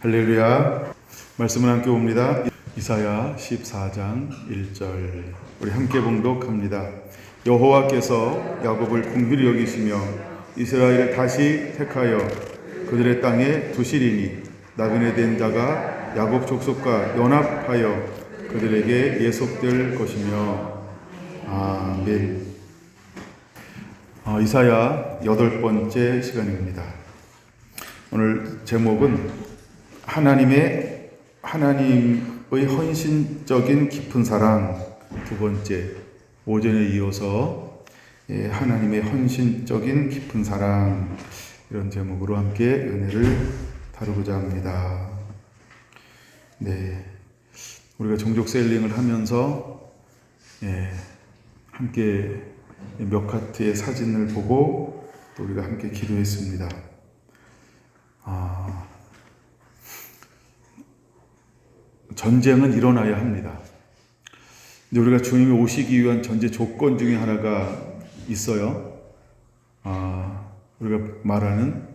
할렐루야. 말씀을 함께 봅니다. 이사야 14장 1절 우리 함께 봉독합니다. 여호와께서 야곱을 긍휼히 여기시며 이스라엘을 다시 택하여 그들의 땅에 두시리니 나그네 된 자가 야곱 족속과 연합하여 그들에게 예속될 것이며. 아멘. 이사야 8번째 시간입니다. 오늘 제목은 하나님의 헌신적인 깊은 사랑, 두 번째, 오전에 이어서 하나님의 헌신적인 깊은 사랑, 이런 제목으로 함께 은혜를 다루고자 합니다. 네, 우리가 종족 셀링을 하면서 함께 몇 카트의 사진을 보고 또 우리가 함께 기도했습니다. 전쟁은 일어나야 합니다. 근데 우리가 주님이 오시기 위한 전제 조건 중에 하나가 있어요. 우리가 말하는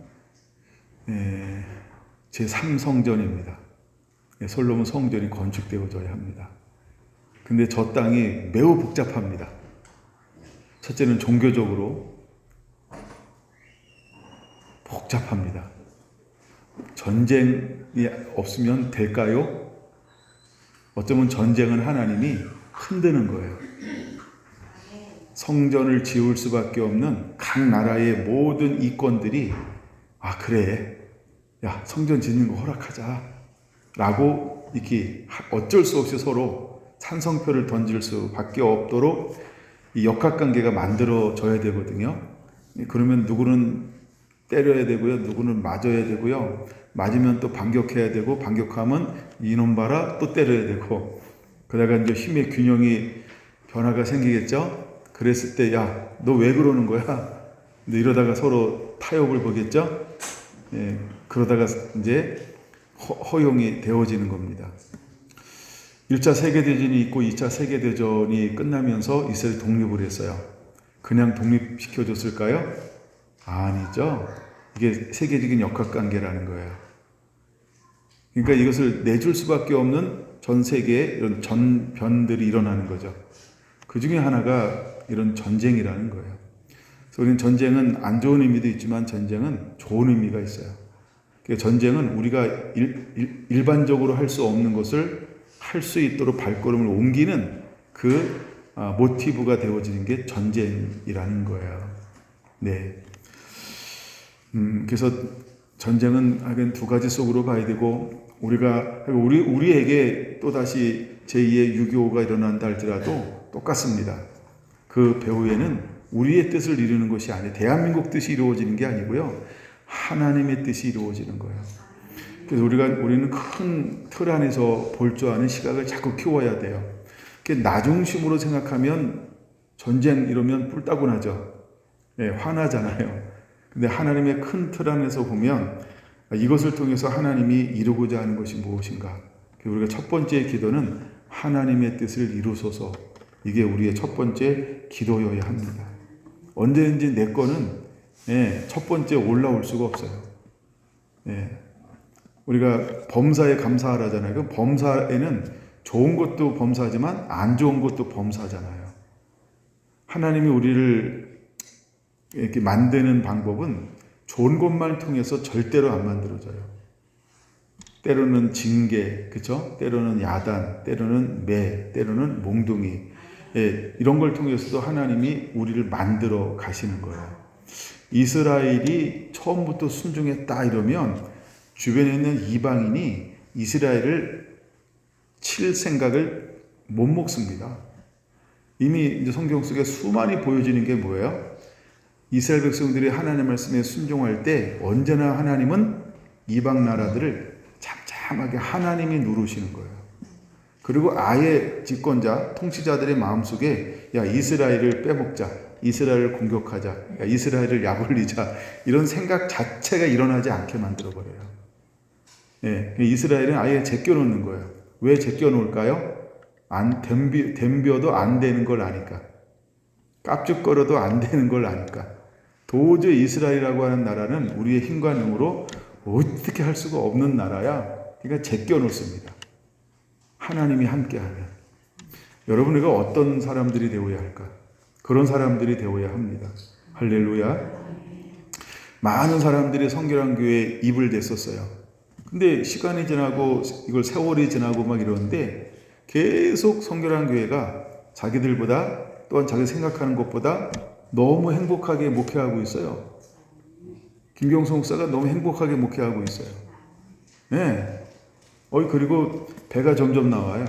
제3성전입니다. 솔로몬 성전이 건축되어져야 합니다. 근데 저 땅이 매우 복잡합니다. 첫째는 종교적으로 복잡합니다. 전쟁이 없으면 될까요? 어쩌면 전쟁은 하나님이 흔드는 거예요. 성전을 지을 수밖에 없는 각 나라의 모든 이권들이 그래, 야, 성전 짓는 거 허락하자 라고 이렇게 어쩔 수 없이 서로 찬성표를 던질 수밖에 없도록 이 역학관계가 만들어져야 되거든요. 그러면 누구는 때려야 되고요, 누구는 맞아야 되고요, 맞으면 또 반격해야 되고, 반격하면 이놈 봐라 또 때려야 되고, 그러다가 이제 힘의 균형이 변화가 생기겠죠. 그랬을 때 야, 너 왜 그러는 거야? 근데 이러다가 서로 타협을 보겠죠. 그러다가 이제 허용이 되어지는 겁니다. 1차 세계대전이 있고 2차 세계대전이 끝나면서 이스라엘이 독립을 했어요. 그냥 독립시켜줬을까요? 아니죠. 이게 세계적인 역학관계라는 거예요. 그러니까 이것을 내줄 수밖에 없는 전 세계에 이런 전변들이 일어나는 거죠. 그 중에 하나가 이런 전쟁이라는 거예요. 그래서 우리는 전쟁은 안 좋은 의미도 있지만 전쟁은 좋은 의미가 있어요. 그러니까 전쟁은 우리가 일반적으로 할 수 없는 것을 할 수 있도록 발걸음을 옮기는 그 모티브가 되어지는 게 전쟁이라는 거예요. 네. 그래서 전쟁은 하긴 두 가지 속으로 봐야 되고, 우리에게 또다시 제2의 6.25가 일어난다 할지라도 똑같습니다. 그 배후에는 우리의 뜻을 이루는 것이 아니에요. 대한민국 뜻이 이루어지는 게 아니고요, 하나님의 뜻이 이루어지는 거예요. 그래서 우리는 큰 틀 안에서 볼 줄 아는 시각을 자꾸 키워야 돼요. 나 중심으로 생각하면 전쟁 이러면 뿔따구 나죠. 화나잖아요. 근데 하나님의 큰 틀 안에서 보면 이것을 통해서 하나님이 이루고자 하는 것이 무엇인가. 우리가 첫 번째 기도는 하나님의 뜻을 이루소서. 이게 우리의 첫 번째 기도여야 합니다. 언제든지 내 거는 첫 번째 올라올 수가 없어요. 우리가 범사에 감사하라잖아요. 그 범사에는 좋은 것도 범사지만 안 좋은 것도 범사잖아요. 하나님이 우리를 이렇게 만드는 방법은 좋은 것만 통해서 절대로 안 만들어져요. 때로는 징계, 그렇죠? 때로는 야단, 때로는 매, 때로는 몽둥이, 이런 걸 통해서도 하나님이 우리를 만들어 가시는 거예요. 이스라엘이 처음부터 순종했다 이러면 주변에 있는 이방인이 이스라엘을 칠 생각을 못 먹습니다. 이미 이제 성경 속에 수많이 보여지는 게 뭐예요? 이스라엘 백성들이 하나님의 말씀에 순종할 때 언제나 하나님은 이방 나라들을 잠잠하게 하나님이 누르시는 거예요. 그리고 아예 집권자, 통치자들의 마음속에 야, 이스라엘을 빼먹자, 이스라엘을 공격하자, 야, 이스라엘을 약올리자, 이런 생각 자체가 일어나지 않게 만들어버려요. 이스라엘은 아예 제껴놓는 거예요. 왜 제껴놓을까요? 덤벼도 안 되는 걸 아니까. 깝죽거려도 안 되는 걸 아니까. 도저히 이스라엘이라고 하는 나라는 우리의 힘과 능으로 어떻게 할 수가 없는 나라야. 그러니까 제껴 놓습니다. 하나님이 함께하면. 여러분, 우리가 어떤 사람들이 되어야 할까? 그런 사람들이 되어야 합니다. 할렐루야. 많은 사람들이 성결한 교회에 입을 댔었어요. 근데 시간이 지나고 이걸 세월이 지나고 막 이러는데 계속 성결한 교회가 자기들보다 또한 자기 생각하는 것보다 너무 행복하게 목회하고 있어요. 김경수 목사가 너무 행복하게 목회하고 있어요. 네. 그리고 배가 점점 나와요.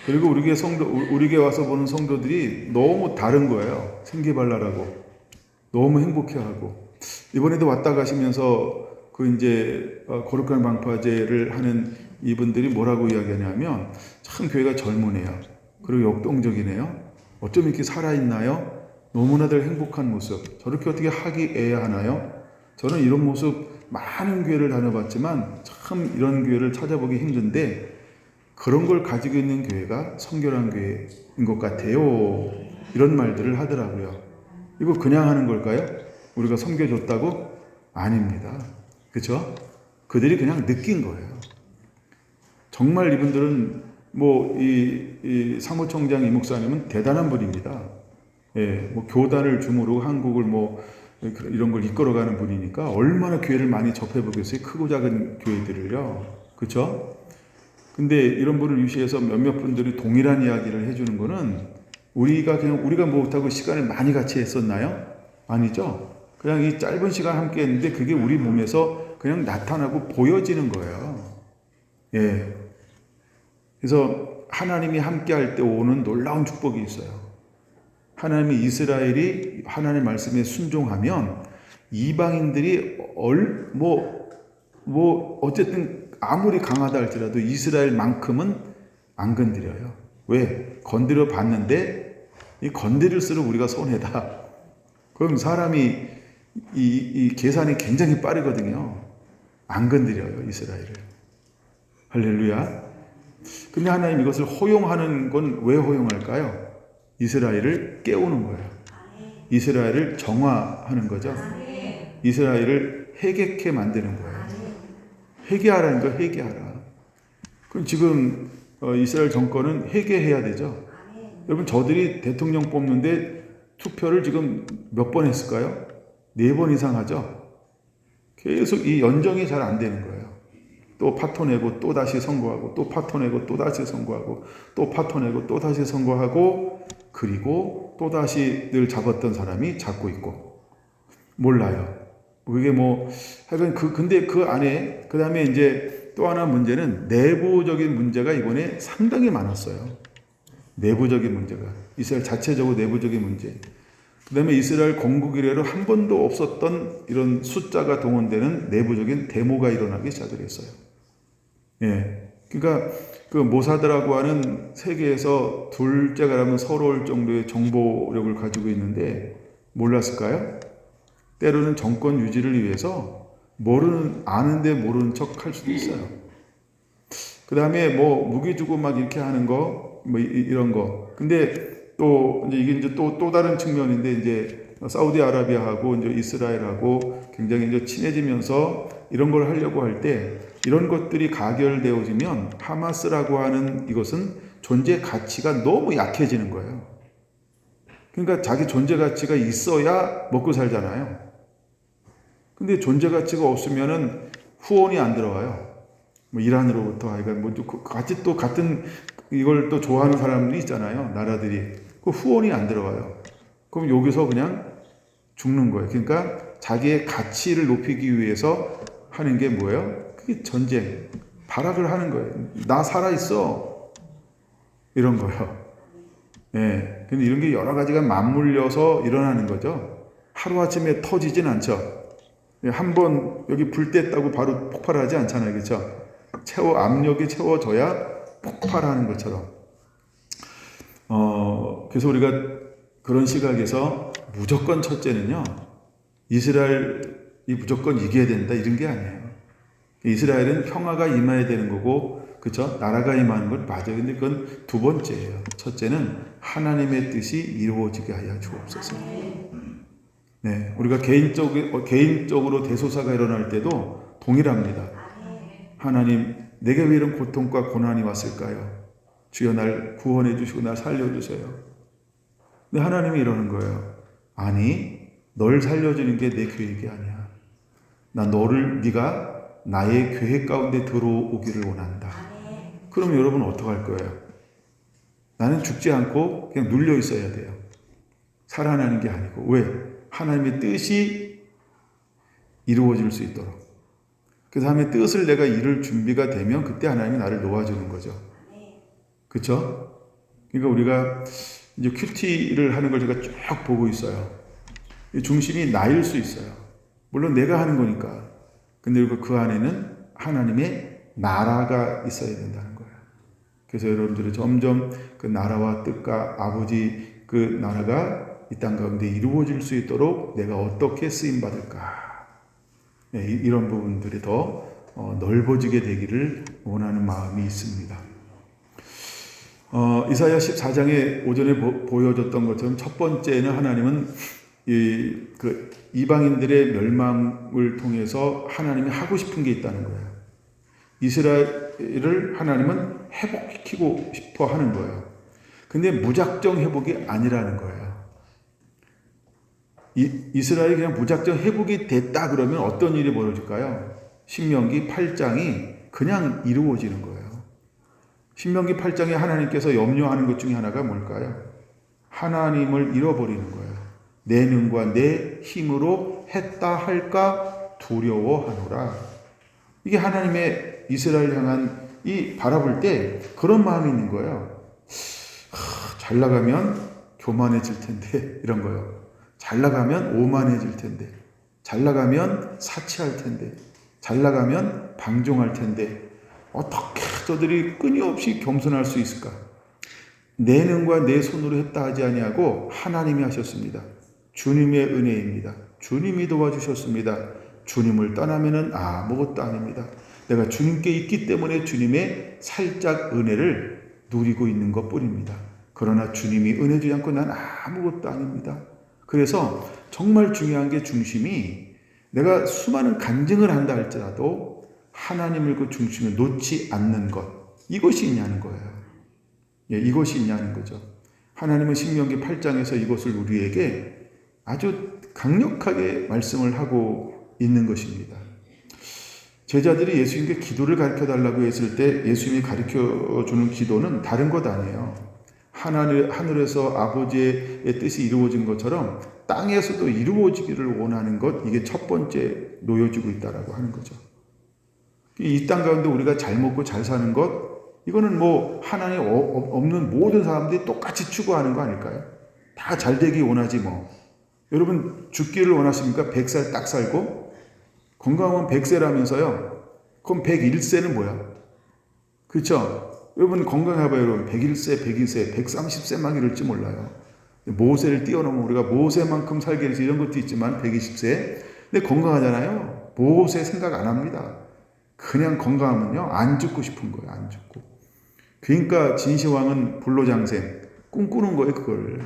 그리고 우리 교회 와서 보는 성도들이 너무 다른 거예요. 생기발랄하고 너무 행복해하고. 이번에도 왔다 가시면서 이제 거룩한 방파제를 하는 이분들이 뭐라고 이야기하냐면 참 교회가 젊으네요. 그리고 역동적이네요. 어쩜 이렇게 살아있나요? 너무나들 행복한 모습. 저렇게 어떻게 하기애야 하나요? 저는 이런 모습 많은 교회를 다녀봤지만 참 이런 교회를 찾아보기 힘든데 그런 걸 가지고 있는 교회가 성결한 교회인 것 같아요. 이런 말들을 하더라고요. 이거 그냥 하는 걸까요? 우리가 섬겨줬다고? 아닙니다. 그렇죠? 그들이 그냥 느낀 거예요. 정말 이분들은 이 사무총장 이 목사님은 대단한 분입니다. 예, 교단을 주무로 한국을 이런 걸 이끌어가는 분이니까 얼마나 교회를 많이 접해보겠어요. 크고 작은 교회들을요. 그렇죠? 근데 이런 분을 유시해서 몇몇 분들이 동일한 이야기를 해주는 거는 우리가 못하고 시간을 많이 같이 했었나요? 아니죠. 그냥 이 짧은 시간 함께 했는데 그게 우리 몸에서 그냥 나타나고 보여지는 거예요. 예. 그래서 하나님이 함께 할 때 오는 놀라운 축복이 있어요. 하나님이 이스라엘이 하나님의 말씀에 순종하면 이방인들이 어쨌든 아무리 강하다 할지라도 이스라엘만큼은 안 건드려요. 왜? 건드려 봤는데 이 건드릴수록 우리가 손해다. 그럼 사람이 이 계산이 굉장히 빠르거든요. 안 건드려요, 이스라엘을. 할렐루야. 근데 하나님 이것을 허용하는 건 왜 허용할까요? 이스라엘을 깨우는 거예요. 이스라엘을 정화하는 거죠. 이스라엘을 회개케 만드는 거예요. 회개하라는 거, 회개하라. 그럼 지금 이스라엘 정권은 회개해야 되죠. 여러분, 저들이 대통령 뽑는데 투표를 지금 몇 번 했을까요? 4번 이상 하죠. 계속 이 연정이 잘 안 되는 거예요. 또 파토 내고 또 다시 선거하고 또 파토 내고 또 다시 선거하고 또 파토 내고 또 다시 선거하고 그리고 또 다시 늘 잡았던 사람이 잡고 있고 몰라요. 그게 하여간 근데 그 안에 그 다음에 이제 또 하나 문제는 내부적인 문제가 이번에 상당히 많았어요. 내부적인 문제가 이스라엘 자체적으로 내부적인 문제. 그 다음에 이스라엘 건국 이래로 한 번도 없었던 이런 숫자가 동원되는 내부적인 데모가 일어나기 시작을 했어요. 예. 그러니까 그 모사드라고 하는 세계에서 둘째가라면 서러울 정도의 정보력을 가지고 있는데 몰랐을까요? 때로는 정권 유지를 위해서 아는데 모르는 척 할 수도 있어요. 그 다음에 무기 주고 막 이렇게 하는 거, 이런 거. 근데 또 이게 또 다른 측면인데 이제 사우디아라비아하고 이제 이스라엘하고 굉장히 이제 친해지면서 이런 걸 하려고 할 때 이런 것들이 가결되어지면 하마스라고 하는 이것은 존재 가치가 너무 약해지는 거예요. 그러니까 자기 존재 가치가 있어야 먹고 살잖아요. 근데 존재 가치가 없으면은 후원이 안 들어와요. 이란으로부터 같이 또 같은 이걸 또 좋아하는 사람들이 있잖아요. 나라들이. 그 후원이 안 들어와요. 그럼 여기서 그냥 죽는 거예요. 그러니까 자기의 가치를 높이기 위해서 하는 게 뭐예요? 그게 전쟁, 발악을 하는 거예요. 나 살아있어. 이런 거예요. 예. 근데 이런 게 여러 가지가 맞물려서 일어나는 거죠. 하루아침에 터지진 않죠. 한번 여기 불 뗐다고 바로 폭발하지 않잖아요. 그렇죠? 압력이 채워져야 폭발하는 것처럼. 그래서 우리가 그런 시각에서 무조건 첫째는요, 이스라엘이 무조건 이겨야 된다 이런 게 아니에요. 이스라엘은 평화가 임해야 되는 거고, 그렇죠? 나라가 임하는 건 맞아요. 근데 그건 두 번째예요. 첫째는 하나님의 뜻이 이루어지게 하여 주옵소서. 네, 우리가 개인적으로 대소사가 일어날 때도 동일합니다. 하나님, 내게 왜 이런 고통과 고난이 왔을까요? 주여 날 구원해 주시고 날 살려주세요. 근데 하나님이 이러는 거예요. 아니, 널 살려주는 게 내 계획이 아니야. 나 네가 나의 계획 가운데 들어오기를 원한다. 그럼 여러분 어떡할 거예요? 나는 죽지 않고 그냥 눌려 있어야 돼요. 살아나는 게 아니고. 왜? 하나님의 뜻이 이루어질 수 있도록. 그래서 하나님의 뜻을 내가 이룰 준비가 되면 그때 하나님이 나를 놓아주는 거죠. 그렇죠? 그러니까 우리가 이제 큐티를 하는 걸 제가 쭉 보고 있어요. 중심이 나일 수 있어요. 물론 내가 하는 거니까. 근데 그 안에는 하나님의 나라가 있어야 된다는 거예요. 그래서 여러분들이 점점 그 나라와 뜻과 아버지 그 나라가 이 땅 가운데 이루어질 수 있도록 내가 어떻게 쓰임받을까. 네, 이런 부분들이 더 넓어지게 되기를 원하는 마음이 있습니다. 이사야 14장에 오전에 보여줬던 것처럼 첫 번째는 하나님은 이방인들의 멸망을 통해서 하나님이 하고 싶은 게 있다는 거예요. 이스라엘을 하나님은 회복시키고 싶어 하는 거예요. 근데 무작정 회복이 아니라는 거예요. 이스라엘이 그냥 무작정 회복이 됐다 그러면 어떤 일이 벌어질까요? 신명기 8장이 그냥 이루어지는 거예요. 신명기 8장에 하나님께서 염려하는 것 중에 하나가 뭘까요? 하나님을 잃어버리는 거예요. 내 능과 내 힘으로 했다 할까 두려워하노라. 이게 하나님의 이스라엘 향한 이 바라볼 때 그런 마음이 있는 거예요. 잘 나가면 교만해질 텐데 이런 거예요. 잘 나가면 오만해질 텐데, 잘 나가면 사치할 텐데, 잘 나가면 방종할 텐데 어떻게 저들이 끊임없이 겸손할 수 있을까? 내 능과 내 손으로 했다 하지 아니하고 하나님이 하셨습니다. 주님의 은혜입니다. 주님이 도와주셨습니다. 주님을 떠나면은 아무것도 아닙니다. 내가 주님께 있기 때문에 주님의 살짝 은혜를 누리고 있는 것뿐입니다. 그러나 주님이 은혜 주지 않고 난 아무것도 아닙니다. 그래서 정말 중요한 게 중심이 내가 수많은 간증을 한다 할지라도 하나님을 그 중심에 놓지 않는 것, 이것이 있냐는 거예요. 예, 이것이 있냐는 거죠. 하나님은 신명기 8장에서 이것을 우리에게 아주 강력하게 말씀을 하고 있는 것입니다. 제자들이 예수님께 기도를 가르쳐달라고 했을 때 예수님이 가르쳐주는 기도는 다른 것 아니에요. 하늘에서 아버지의 뜻이 이루어진 것처럼 땅에서도 이루어지기를 원하는 것, 이게 첫 번째 놓여지고 있다라고 하는 거죠. 이 땅 가운데 우리가 잘 먹고 잘 사는 것, 이거는 뭐 하나님 없는 모든 사람들이 똑같이 추구하는 거 아닐까요? 다 잘 되기 원하지 뭐. 여러분 죽기를 원하십니까? 100살 딱 살고 건강하면 100세라면서요. 그럼 101세는 뭐야? 그렇죠? 여러분 건강해봐요. 여러분 101세, 102세, 130세 막 이럴지 몰라요. 모세를 뛰어넘으면 우리가 모세만큼 살게 해서 이런 것도 있지만 120세. 근데 건강하잖아요. 모세 생각 안 합니다. 그냥 건강하면요 안 죽고 싶은 거예요. 안 죽고. 그러니까 진시황은 불로장생 꿈꾸는 거예요. 그걸.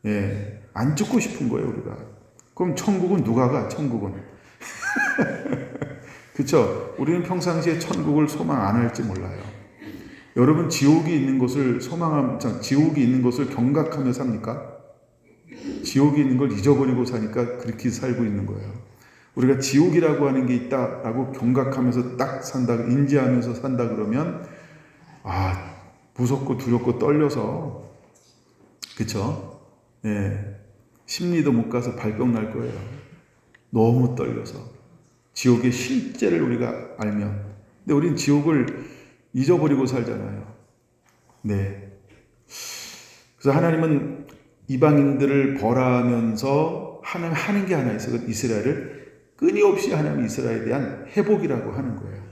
예, 안 죽고 싶은 거예요. 우리가. 그럼 천국은 누가 가? 천국은. 그렇죠? 우리는 평상시에 천국을 소망 안 할지 몰라요. 여러분 지옥이 있는 것을 지옥이 있는 것을 경각하며 삽니까? 지옥이 있는 걸 잊어버리고 사니까 그렇게 살고 있는 거예요. 우리가 지옥이라고 하는 게 있다라고 경각하면서 딱 산다, 인지하면서 산다 그러면 무섭고 두렵고 떨려서 그렇죠? 예, 심리도 못 가서 발병 날 거예요. 너무 떨려서 지옥의 실제를 우리가 알면. 근데 우린 지옥을 잊어버리고 살잖아요. 네. 그래서 하나님은 이방인들을 벌하면서 하나님 하는 게 하나 있어요. 이스라엘을 끊임없이 하나님 이스라엘에 대한 회복이라고 하는 거예요.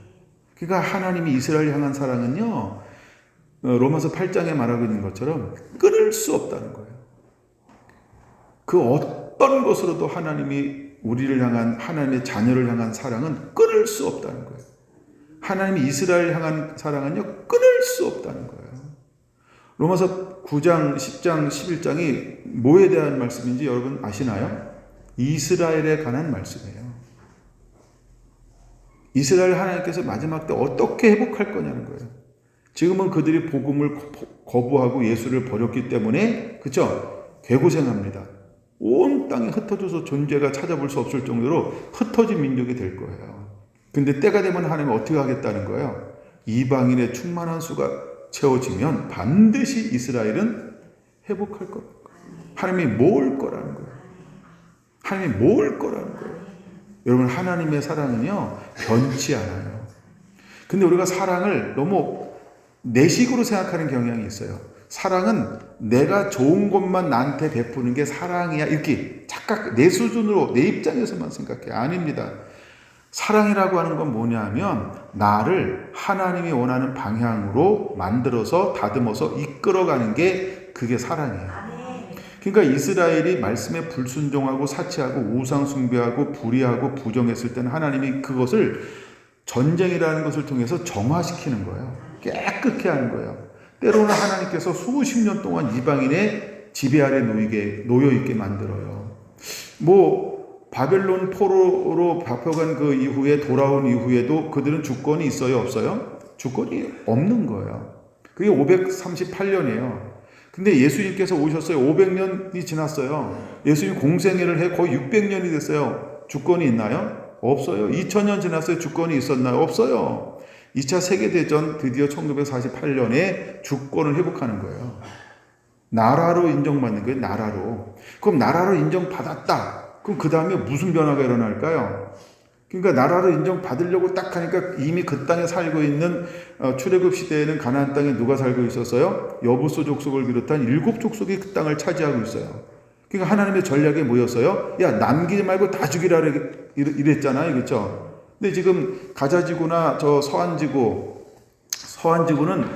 그러니까 하나님이 이스라엘 향한 사랑은요, 로마서 8장에 말하고 있는 것처럼 끊을 수 없다는 거예요. 그 어떤 것으로도 하나님이 우리를 향한, 하나님의 자녀를 향한 사랑은 끊을 수 없다는 거예요. 하나님이 이스라엘 향한 사랑은요, 끊을 수 없다는 거예요. 로마서 9장, 10장, 11장이 뭐에 대한 말씀인지 여러분 아시나요? 이스라엘에 관한 말씀이에요. 이스라엘 하나님께서 마지막 때 어떻게 회복할 거냐는 거예요. 지금은 그들이 복음을 거부하고 예수를 버렸기 때문에 그렇죠? 개고생합니다. 온 땅에 흩어져서 존재가 찾아볼 수 없을 정도로 흩어진 민족이 될 거예요. 근데 때가 되면 하나님은 어떻게 하겠다는 거예요? 이방인의 충만한 수가 채워지면 반드시 이스라엘은 회복할 겁니다. 하나님이 모을 거라는 거예요. 하나님이 모을 거라는 거예요. 여러분, 하나님의 사랑은요 변치 않아요. 근데 우리가 사랑을 너무 내식으로 생각하는 경향이 있어요. 사랑은 내가 좋은 것만 나한테 베푸는 게 사랑이야 이렇게 착각, 내 수준으로 내 입장에서만 생각해. 아닙니다. 사랑이라고 하는 건 뭐냐면 나를 하나님이 원하는 방향으로 만들어서 다듬어서 이끌어가는 게 그게 사랑이에요. 그러니까 이스라엘이 말씀에 불순종하고 사치하고 우상 숭배하고 불의하고 부정했을 때는 하나님이 그것을 전쟁이라는 것을 통해서 정화시키는 거예요. 깨끗게 하는 거예요. 때로는 하나님께서 수십 년 동안 이방인의 지배 아래 놓여 있게 만들어요. 바벨론 포로로 잡혀간 그 이후에 돌아온 이후에도 그들은 주권이 있어요, 없어요? 주권이 없는 거예요. 그게 538년이에요. 근데 예수님께서 오셨어요. 500년이 지났어요. 예수님 공생애를 해 거의 600년이 됐어요. 주권이 있나요? 없어요. 2000년 지났어요. 주권이 있었나요? 없어요. 2차 세계대전 드디어 1948년에 주권을 회복하는 거예요. 나라로 인정받는 거예요. 나라로. 그럼 나라로 인정받았다. 그럼 그 다음에 무슨 변화가 일어날까요? 그러니까 나라로 인정받으려고 딱 하니까 이미 그 땅에 살고 있는 출애굽 시대에는 가나안 땅에 누가 살고 있었어요? 여부수 족속을 비롯한 7 족속이 그 땅을 차지하고 있어요. 그러니까 하나님의 전략이 뭐였어요? 야, 남기지 말고 다 죽이라 이랬잖아요. 그렇죠? 근데 지금 가자지구나 저 서안지구는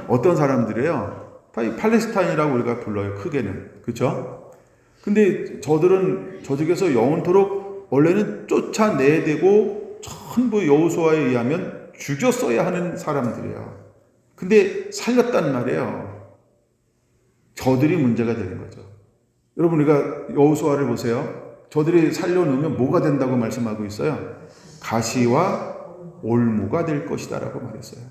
어떤 사람들이에요? 다 이 팔레스타인이라고 우리가 불러요. 크게는. 그렇죠? 근데 저쪽에서 영원토록 원래는 쫓아내야 되고 전부 여호수아에 의하면 죽였어야 하는 사람들이에요. 근데 살렸단 말이에요. 저들이 문제가 되는 거죠. 여러분, 우리가 여호수아를 보세요. 저들이 살려놓으면 뭐가 된다고 말씀하고 있어요? 가시와 올무가 될 것이다라고 말했어요.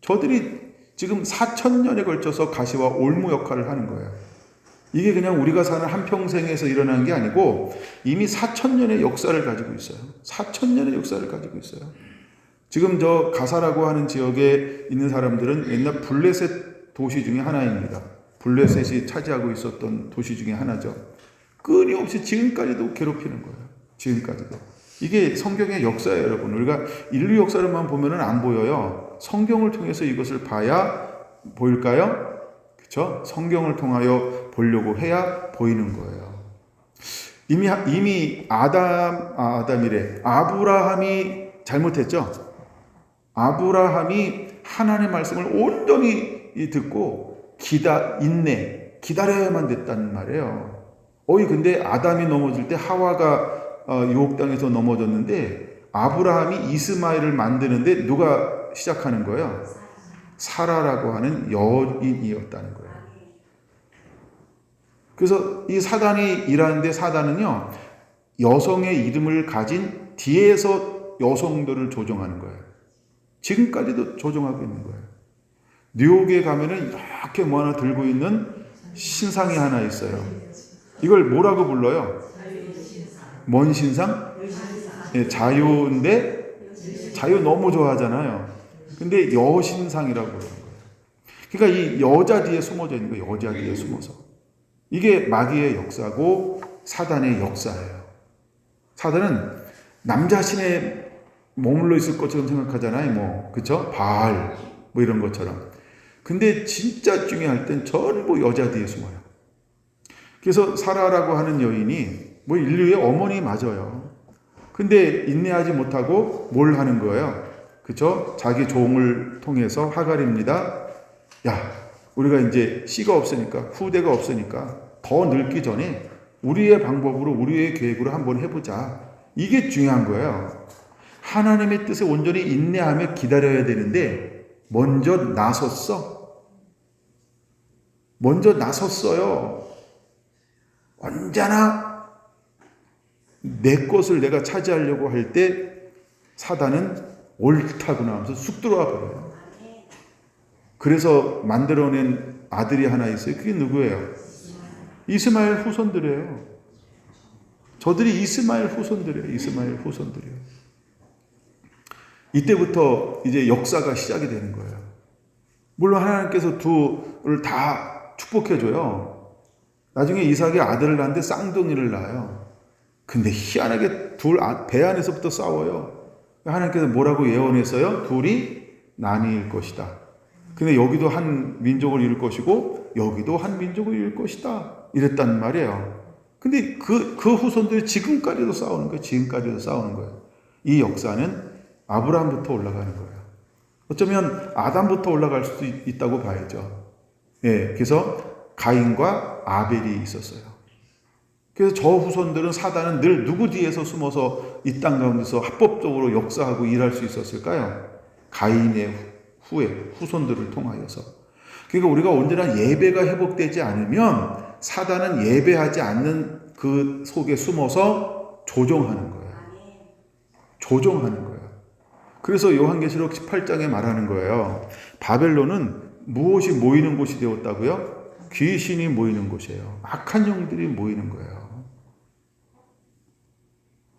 저들이 지금 4000년에 걸쳐서 가시와 올무 역할을 하는 거예요. 이게 그냥 우리가 사는 한평생에서 일어난 게 아니고 이미 4000년의 역사를 가지고 있어요. 4000년의 역사를 가지고 있어요. 지금 저 가사라고 하는 지역에 있는 사람들은 옛날 블레셋 도시 중에 하나입니다. 블레셋이 차지하고 있었던 도시 중에 하나죠. 끊임없이 지금까지도 괴롭히는 거예요. 지금까지도. 이게 성경의 역사예요, 여러분. 우리가 인류 역사를만 보면은 안 보여요. 성경을 통해서 이것을 봐야 보일까요? 그렇죠? 성경을 통하여 보려고 해야 보이는 거예요. 이미 아브라함이 잘못했죠. 아브라함이 하나님의 말씀을 온전히 듣고 기다려야만 됐단 말이에요. 근데 아담이 넘어질 때 하와가 유혹당해서 넘어졌는데 아브라함이 이스마엘을 만드는데 누가 시작하는 거예요? 사라라고 하는 여인이었다는 거예요. 그래서 이 사단이 일하는데 사단은요, 여성의 이름을 가진 뒤에서 여성들을 조종하는 거예요. 지금까지도 조종하고 있는 거예요. 뉴욕에 가면은 이렇게 뭐 하나 들고 있는 신상이 하나 있어요. 이걸 뭐라고 불러요? 뭔 신상? 네, 자유인데 자유 너무 좋아하잖아요. 근데 여신상이라고 그러는 거예요. 그러니까 이 여자 뒤에 숨어져 있는 거예요. 여자 뒤에 숨어서. 이게 마귀의 역사고 사단의 역사예요. 사단은 남자 신에 머물러 있을 것처럼 생각하잖아요. 그쵸? 바알, 이런 것처럼. 근데 진짜 중요할 땐 전부 여자 뒤에 숨어요. 그래서 사라라고 하는 여인이 인류의 어머니 맞아요. 근데 인내하지 못하고 뭘 하는 거예요? 그쵸? 자기 종을 통해서 하갈입니다. 야, 우리가 이제 씨가 없으니까, 후대가 없으니까 더 늙기 전에 우리의 방법으로, 우리의 계획으로 한번 해보자. 이게 중요한 거예요. 하나님의 뜻에 온전히 인내하며 기다려야 되는데 먼저 나섰어. 먼저 나섰어요. 언제나 내 것을 내가 차지하려고 할 때 사단은 옳다구나 하면서 쑥 들어와 버려요. 그래서 만들어낸 아들이 하나 있어요. 그게 누구예요? 이스마엘 후손들이에요. 저들이 이스마엘 후손들이에요. 이스마엘 후손들이에요. 이때부터 이제 역사가 시작이 되는 거예요. 물론 하나님께서 둘을 다 축복해줘요. 나중에 이삭이 아들을 낳는데 쌍둥이를 낳아요. 근데 희한하게 배 안에서부터 싸워요. 하나님께서 뭐라고 예언했어요? 둘이 나뉠 것이다. 근데 여기도 한 민족을 이룰 것이고 여기도 한 민족을 이룰 것이다. 이랬단 말이에요. 근데 그 후손들이 지금까지도 싸우는 거예요. 지금까지도 싸우는 거예요. 이 역사는 아브라함부터 올라가는 거예요. 어쩌면 아담부터 올라갈 수도 있다고 봐야죠. 예, 그래서 가인과 아벨이 있었어요. 그래서 저 후손들은 사단은 늘 누구 뒤에서 숨어서 이 땅 가운데서 합법적으로 역사하고 일할 수 있었을까요? 가인의 후손들을 통하여서. 그러니까 우리가 언제나 예배가 회복되지 않으면 사단은 예배하지 않는 그 속에 숨어서 조종하는 거예요. 조종하는 거예요. 그래서 요한계시록 18장에 말하는 거예요. 바벨론은 무엇이 모이는 곳이 되었다고요? 귀신이 모이는 곳이에요. 악한 영들이 모이는 거예요.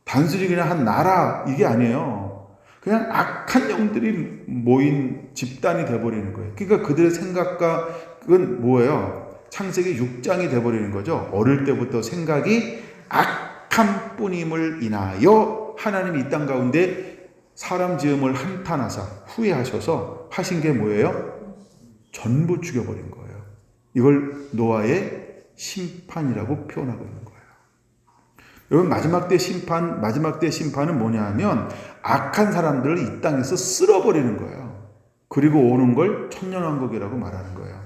단순히 그냥 한 나라 이게 아니에요. 그냥 악한 영들이 모인 집단이 되어버리는 거예요. 그러니까 그들의 생각과 그건 뭐예요? 창세기 6장이 되어버리는 거죠. 어릴 때부터 생각이 악한 뿐임을 인하여 하나님이 이 땅 가운데 사람 지음을 한탄하사 후회하셔서 하신 게 뭐예요? 전부 죽여버린 거예요. 이걸 노아의 심판이라고 표현하고 있는 거예요. 여러분, 마지막 때 심판은 뭐냐 하면 악한 사람들을 이 땅에서 쓸어버리는 거예요. 그리고 오는 걸 천년왕국이라고 말하는 거예요.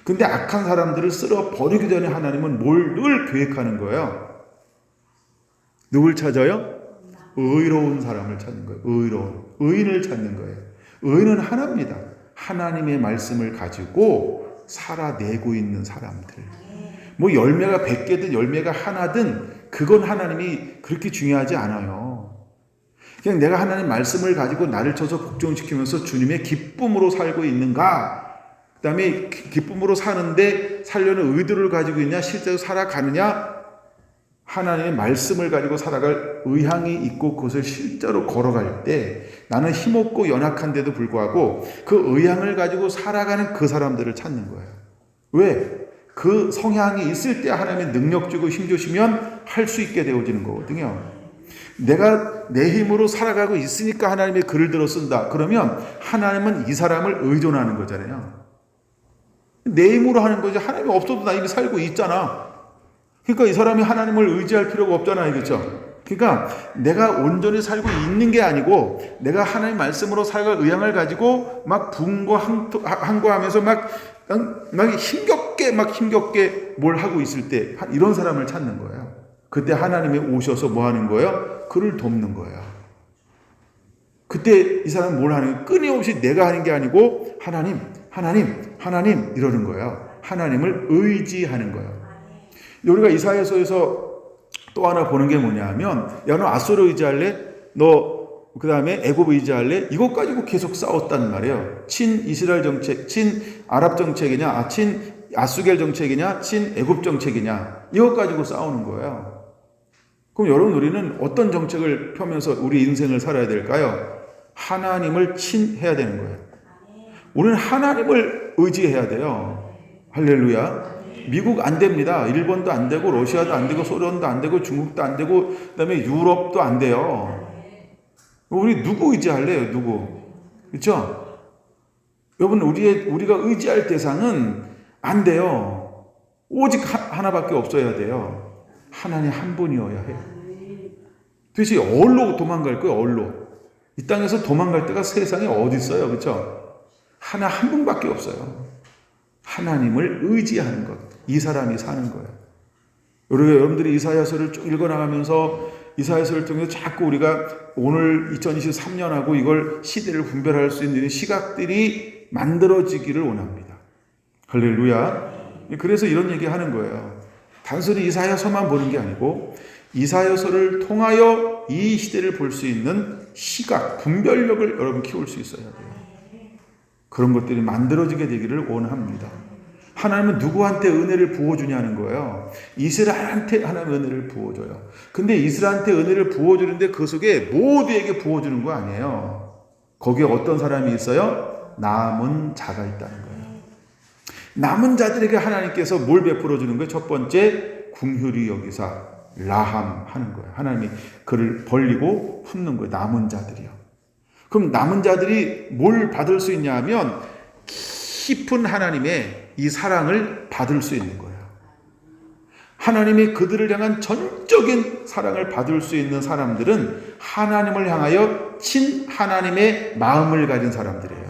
근데 악한 사람들을 쓸어버리기 전에 하나님은 뭘 늘 계획하는 거예요? 누굴 찾아요? 의로운 사람을 찾는 거예요. 의인을 찾는 거예요. 의인은 하나입니다. 하나님의 말씀을 가지고 살아내고 있는 사람들. 뭐 열매가 100개든 열매가 하나든 그건 하나님이 그렇게 중요하지 않아요. 그냥 내가 하나님 말씀을 가지고 나를 쳐서 복종시키면서 주님의 기쁨으로 살고 있는가? 그 다음에 기쁨으로 사는데 살려는 의도를 가지고 있냐? 실제로 살아가느냐? 하나님의 말씀을 가지고 살아갈 의향이 있고 그것을 실제로 걸어갈 때 나는 힘없고 연약한데도 불구하고 그 의향을 가지고 살아가는 그 사람들을 찾는 거예요. 왜? 그 성향이 있을 때 하나님의 능력 주고 힘 주시면 할 수 있게 되어지는 거거든요. 내가 내 힘으로 살아가고 있으니까 하나님의 글을 들어 쓴다. 그러면 하나님은 이 사람을 의존하는 거잖아요. 내 힘으로 하는 거지. 하나님이 없어도 나 이미 살고 있잖아. 그러니까 이 사람이 하나님을 의지할 필요가 없잖아요. 그렇죠? 그러니까 내가 온전히 살고 있는 게 아니고 내가 하나님 말씀으로 살아갈 의향을 가지고 막 분고항고하면서 막 힘겹게 뭘 하고 있을 때 이런 사람을 찾는 거예요. 그때 하나님이 오셔서 뭐 하는 거예요? 그를 돕는 거예요. 그때 이 사람은 뭘 하는 거예요? 끊임없이 내가 하는 게 아니고 하나님 이러는 거예요. 하나님을 의지하는 거예요. 우리가 이사야서에서 또 하나 보는 게 뭐냐면 야, 너 아수르 의지할래? 너 그 다음에 애굽 의지할래? 이것 가지고 계속 싸웠단 말이에요. 친 이스라엘 정책, 친 아랍 정책이냐, 친 아수겔 정책이냐, 친 애굽 정책이냐, 이것 가지고 싸우는 거예요. 그럼 여러분, 우리는 어떤 정책을 펴면서 우리 인생을 살아야 될까요? 하나님을 친해야 되는 거예요. 우리는 하나님을 의지해야 돼요. 할렐루야. 미국 안 됩니다. 일본도 안 되고 러시아도 안 되고 소련도 안 되고 중국도 안 되고 그다음에 유럽도 안 돼요. 우리 누구 의지할래요? 누구? 그렇죠? 여러분, 우리가 의지할 대상은 안 돼요. 오직 하나밖에 없어야 돼요. 하나님 한 분이어야 해요. 도대체 어디로 도망갈 거예요? 어디로? 이 땅에서 도망갈 데가 세상에 어디 있어요? 그렇죠? 하나 한 분밖에 없어요. 하나님을 의지하는 것. 이 사람이 사는 거예요. 여러분들이 이사야서를 쭉 읽어나가면서 이사야서를 통해서 자꾸 우리가 오늘 2023년하고 이걸 시대를 분별할 수 있는 시각들이 만들어지기를 원합니다. 할렐루야. 그래서 이런 얘기 하는 거예요. 단순히 이사야서만 보는 게 아니고 이사야서를 통하여 이 시대를 볼 수 있는 시각, 분별력을 여러분 키울 수 있어야 돼요. 그런 것들이 만들어지게 되기를 원합니다. 하나님은 누구한테 은혜를 부어주냐는 거예요. 이스라엘한테 하나님 은혜를 부어줘요. 근데 이스라엘한테 은혜를 부어주는데 그 속에 모두에게 부어주는 거 아니에요. 거기에 어떤 사람이 있어요? 남은 자가 있다는 거예요. 남은 자들에게 하나님께서 뭘 베풀어 주는 거예요? 첫 번째, 긍휼히 여기사 라함 하는 거예요. 하나님이 그를 벌리고 품는 거예요. 남은 자들이요. 그럼 남은 자들이 뭘 받을 수 있냐 하면 깊은 하나님의 이 사랑을 받을 수 있는 거예요. 하나님이 그들을 향한 전적인 사랑을 받을 수 있는 사람들은 하나님을 향하여 친하나님의 마음을 가진 사람들이에요.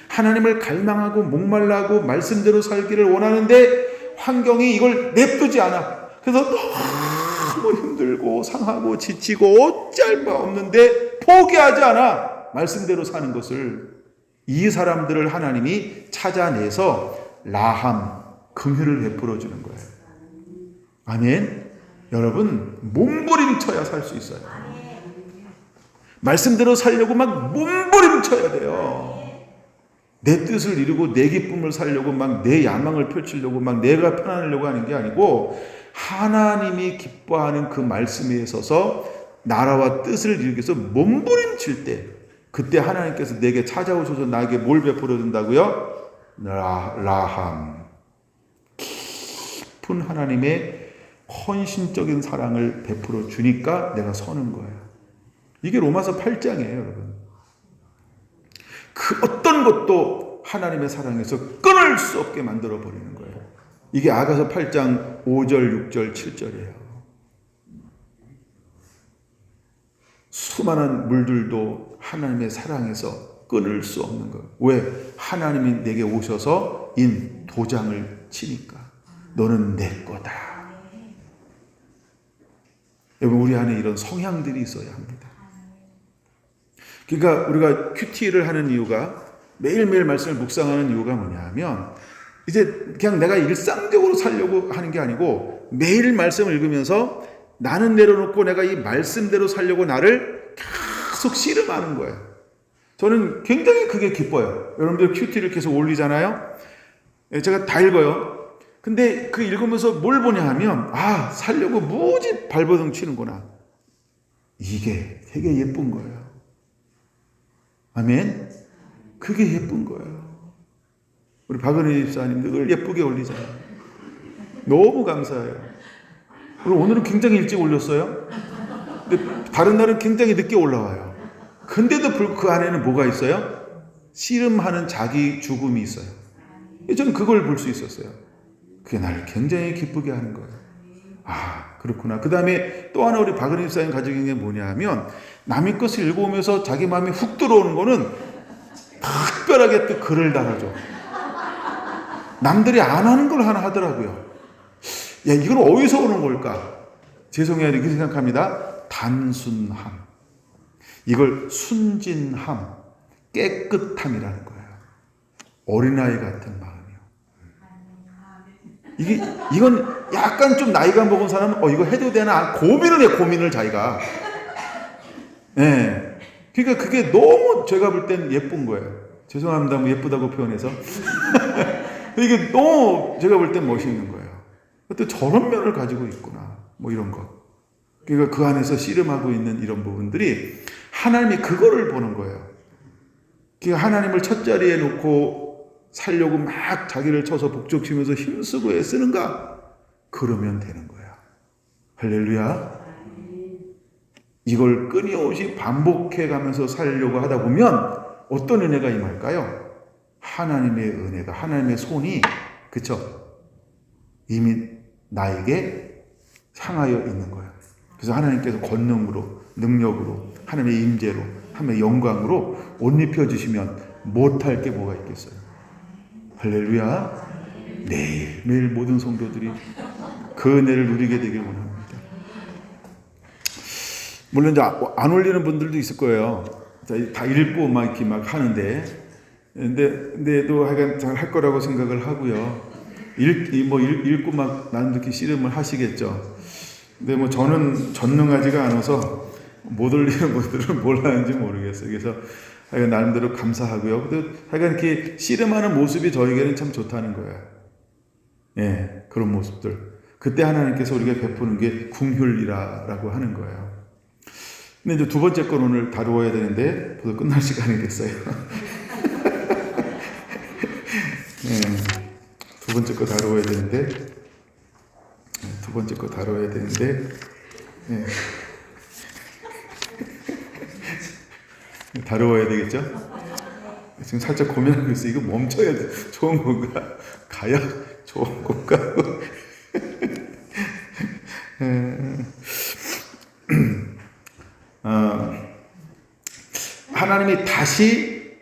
하나님을 갈망하고 목말라하고 말씀대로 살기를 원하는데 환경이 이걸 냅두지 않아. 그래서 너무 힘들고 상하고 지치고 어찌할 바 없는데 포기하지 않아. 말씀대로 사는 것을. 이 사람들을 하나님이 찾아내서 라함, 긍휼을 베풀어 주는 거예요. 아멘. 여러분 몸부림쳐야 살 수 있어요. 말씀대로 살려고 막 몸부림쳐야 돼요. 내 뜻을 이루고 내 기쁨을 살려고 막 내 야망을 펼치려고 막 내가 편안하려고 하는 게 아니고 하나님이 기뻐하는 그 말씀에 서서 나라와 뜻을 이루기 위해서 몸부림칠 때 그때 하나님께서 내게 찾아오셔서 나에게 뭘 베풀어 준다고요? 라함. 깊은 하나님의 헌신적인 사랑을 베풀어 주니까 내가 서는 거예요. 이게 로마서 8장이에요, 여러분. 그 어떤 것도 하나님의 사랑에서 끊을 수 없게 만들어 버리는 거예요. 이게 아가서 8장 5절, 6절, 7절이에요. 수많은 물들도 하나님의 사랑에서 끊을 수 없는 거예요. 왜? 하나님이 내게 오셔서 인 도장을 치니까 너는 내 거다. 여러분 우리 안에 이런 성향들이 있어야 합니다. 그러니까 우리가 큐티를 하는 이유가 매일매일 말씀을 묵상하는 이유가 뭐냐면 이제 그냥 내가 일상적으로 살려고 하는 게 아니고 매일 말씀을 읽으면서 나는 내려놓고 내가 이 말씀대로 살려고 나를 계속 씨름하는 거예요. 저는 굉장히 그게 기뻐요. 여러분들 큐티를 계속 올리잖아요. 제가 다 읽어요. 근데 그 읽으면서 뭘 보냐 하면 살려고 무지 발버둥 치는구나. 이게 되게 예쁜 거예요. 아멘. 그게 예쁜 거예요. 우리 박은혜 집사님 늘 예쁘게 올리잖아요. 너무 감사해요. 오늘은 굉장히 일찍 올렸어요. 근데 다른 날은 굉장히 늦게 올라와요. 근데도 그 안에는 뭐가 있어요? 씨름하는 자기 죽음이 있어요. 저는 그걸 볼 수 있었어요. 그게 나를 굉장히 기쁘게 하는 거예요. 그렇구나. 그 다음에 또 하나 우리 박은혜 집사님 가지고 있는 게 뭐냐 하면 남의 것을 읽어오면서 자기 마음에 훅 들어오는 거는 특별하게 또 글을 달아줘. 남들이 안 하는 걸 하나 하더라고요. 이건 어디서 오는 걸까? 죄송해요. 이렇게 생각합니다. 단순함. 이걸 순진함, 깨끗함이라는 거예요. 어린아이 같은 마음이요. 이건 약간 좀 나이가 먹은 사람은 이거 해도 되나? 고민을 해, 고민을 자기가. 네. 그러니까 그게 너무 제가 볼 땐 예쁜 거예요. 죄송합니다. 뭐 예쁘다고 표현해서. 이게 너무 제가 볼 땐 멋있는 거예요. 또 저런 면을 가지고 있구나. 뭐 이런 거. 그러니까 그 안에서 씨름하고 있는 이런 부분들이 하나님이 그거를 보는 거예요. 그러니까 하나님을 첫 자리에 놓고 살려고 막 자기를 쳐서 복적치면서 힘쓰고 애쓰는가? 그러면 되는 거야. 할렐루야. 이걸 끊임없이 반복해 가면서 살려고 하다 보면 어떤 은혜가 임할까요? 하나님의 은혜가, 하나님의 손이, 그쵸? 이미 나에게 향하여 있는 거예요. 그래서 하나님께서 권능으로, 능력으로, 하나님의 임재로, 하나님의 영광으로 옷 입혀주시면 못할 게 뭐가 있겠어요? 할렐루야. 매일 모든 성도들이 그 은혜를 누리게 되길 원합니다. 물론 이제 안 올리는 분들도 있을 거예요. 다 읽고 막 이렇게 막 하는데, 근데도 하여간 잘 할 거라고 생각을 하고요. 읽고 막 나는 이렇게 씨름을 하시겠죠. 근데 뭐 저는 전능하지가 않아서 못 올리는 분들은 뭘 하는지 모르겠어요. 그래서 하여간 나름대로 감사하고요. 근데 하여간 이렇게 씨름하는 모습이 저에게는 참 좋다는 거예요. 예, 그런 모습들. 그때 하나님께서 우리가 베푸는 게 궁휼이라고 하는 거예요. 근데 이제 두 번째 건 오늘 다루어야 되는데 벌써 끝날 시간이 됐어요. 예, 두 번째 거 다루어야 되는데 예. 다루어야 되겠죠? 지금 살짝 고민하고 있어요. 이거 멈춰야 돼. 좋은 건가? 가야 좋은 건가? 하나님이 다시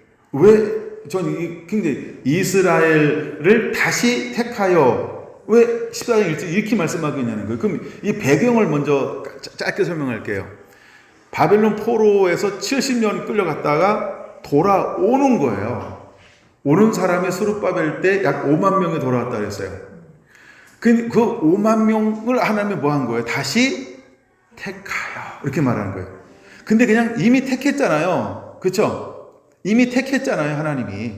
저는 굉장히 이스라엘을 다시 택하여 왜 14장 1절 이렇게 말씀하고 있냐는 거예요. 그럼 이 배경을 먼저 짧게 설명할게요. 바벨론 포로에서 70년 끌려갔다가 돌아오는 거예요. 오는 사람이 스룹바벨 때 약 5만 명이 돌아왔다 그랬어요. 그 5만 명을 하나님이 뭐 한 거예요? 다시 택하여 이렇게 말하는 거예요. 근데 그냥 이미 택했잖아요. 그렇죠? 이미 택했잖아요. 하나님이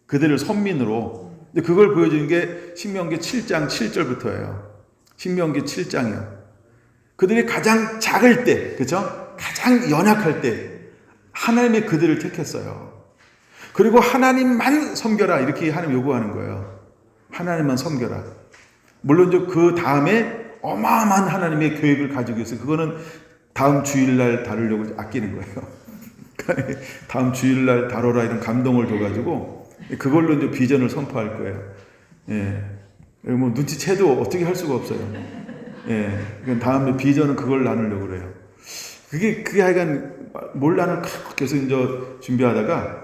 그들을 선민으로. 근데 그걸 보여주는 게 신명기 7장 7절부터예요. 신명기 7장이요. 그들이 가장 작을 때, 그렇죠? 가장 연약할 때 하나님이 그들을 택했어요. 그리고 하나님만 섬겨라 이렇게 하나님 요구하는 거예요. 하나님만 섬겨라. 물론 그 다음에 어마어마한 하나님의 계획을 가지고 있어요. 그거는 다음 주일날 다루려고 아끼는 거예요. 다음 주일날 다뤄라 이런 감동을 줘가지고 그걸로 이제 비전을 선포할 거예요. 예, 뭐 눈치채도 어떻게 할 수가 없어요. 예, 다음에 비전은 그걸 나누려고 그래요. 그게 하여간 뭘 나눌까 계속 이제 준비하다가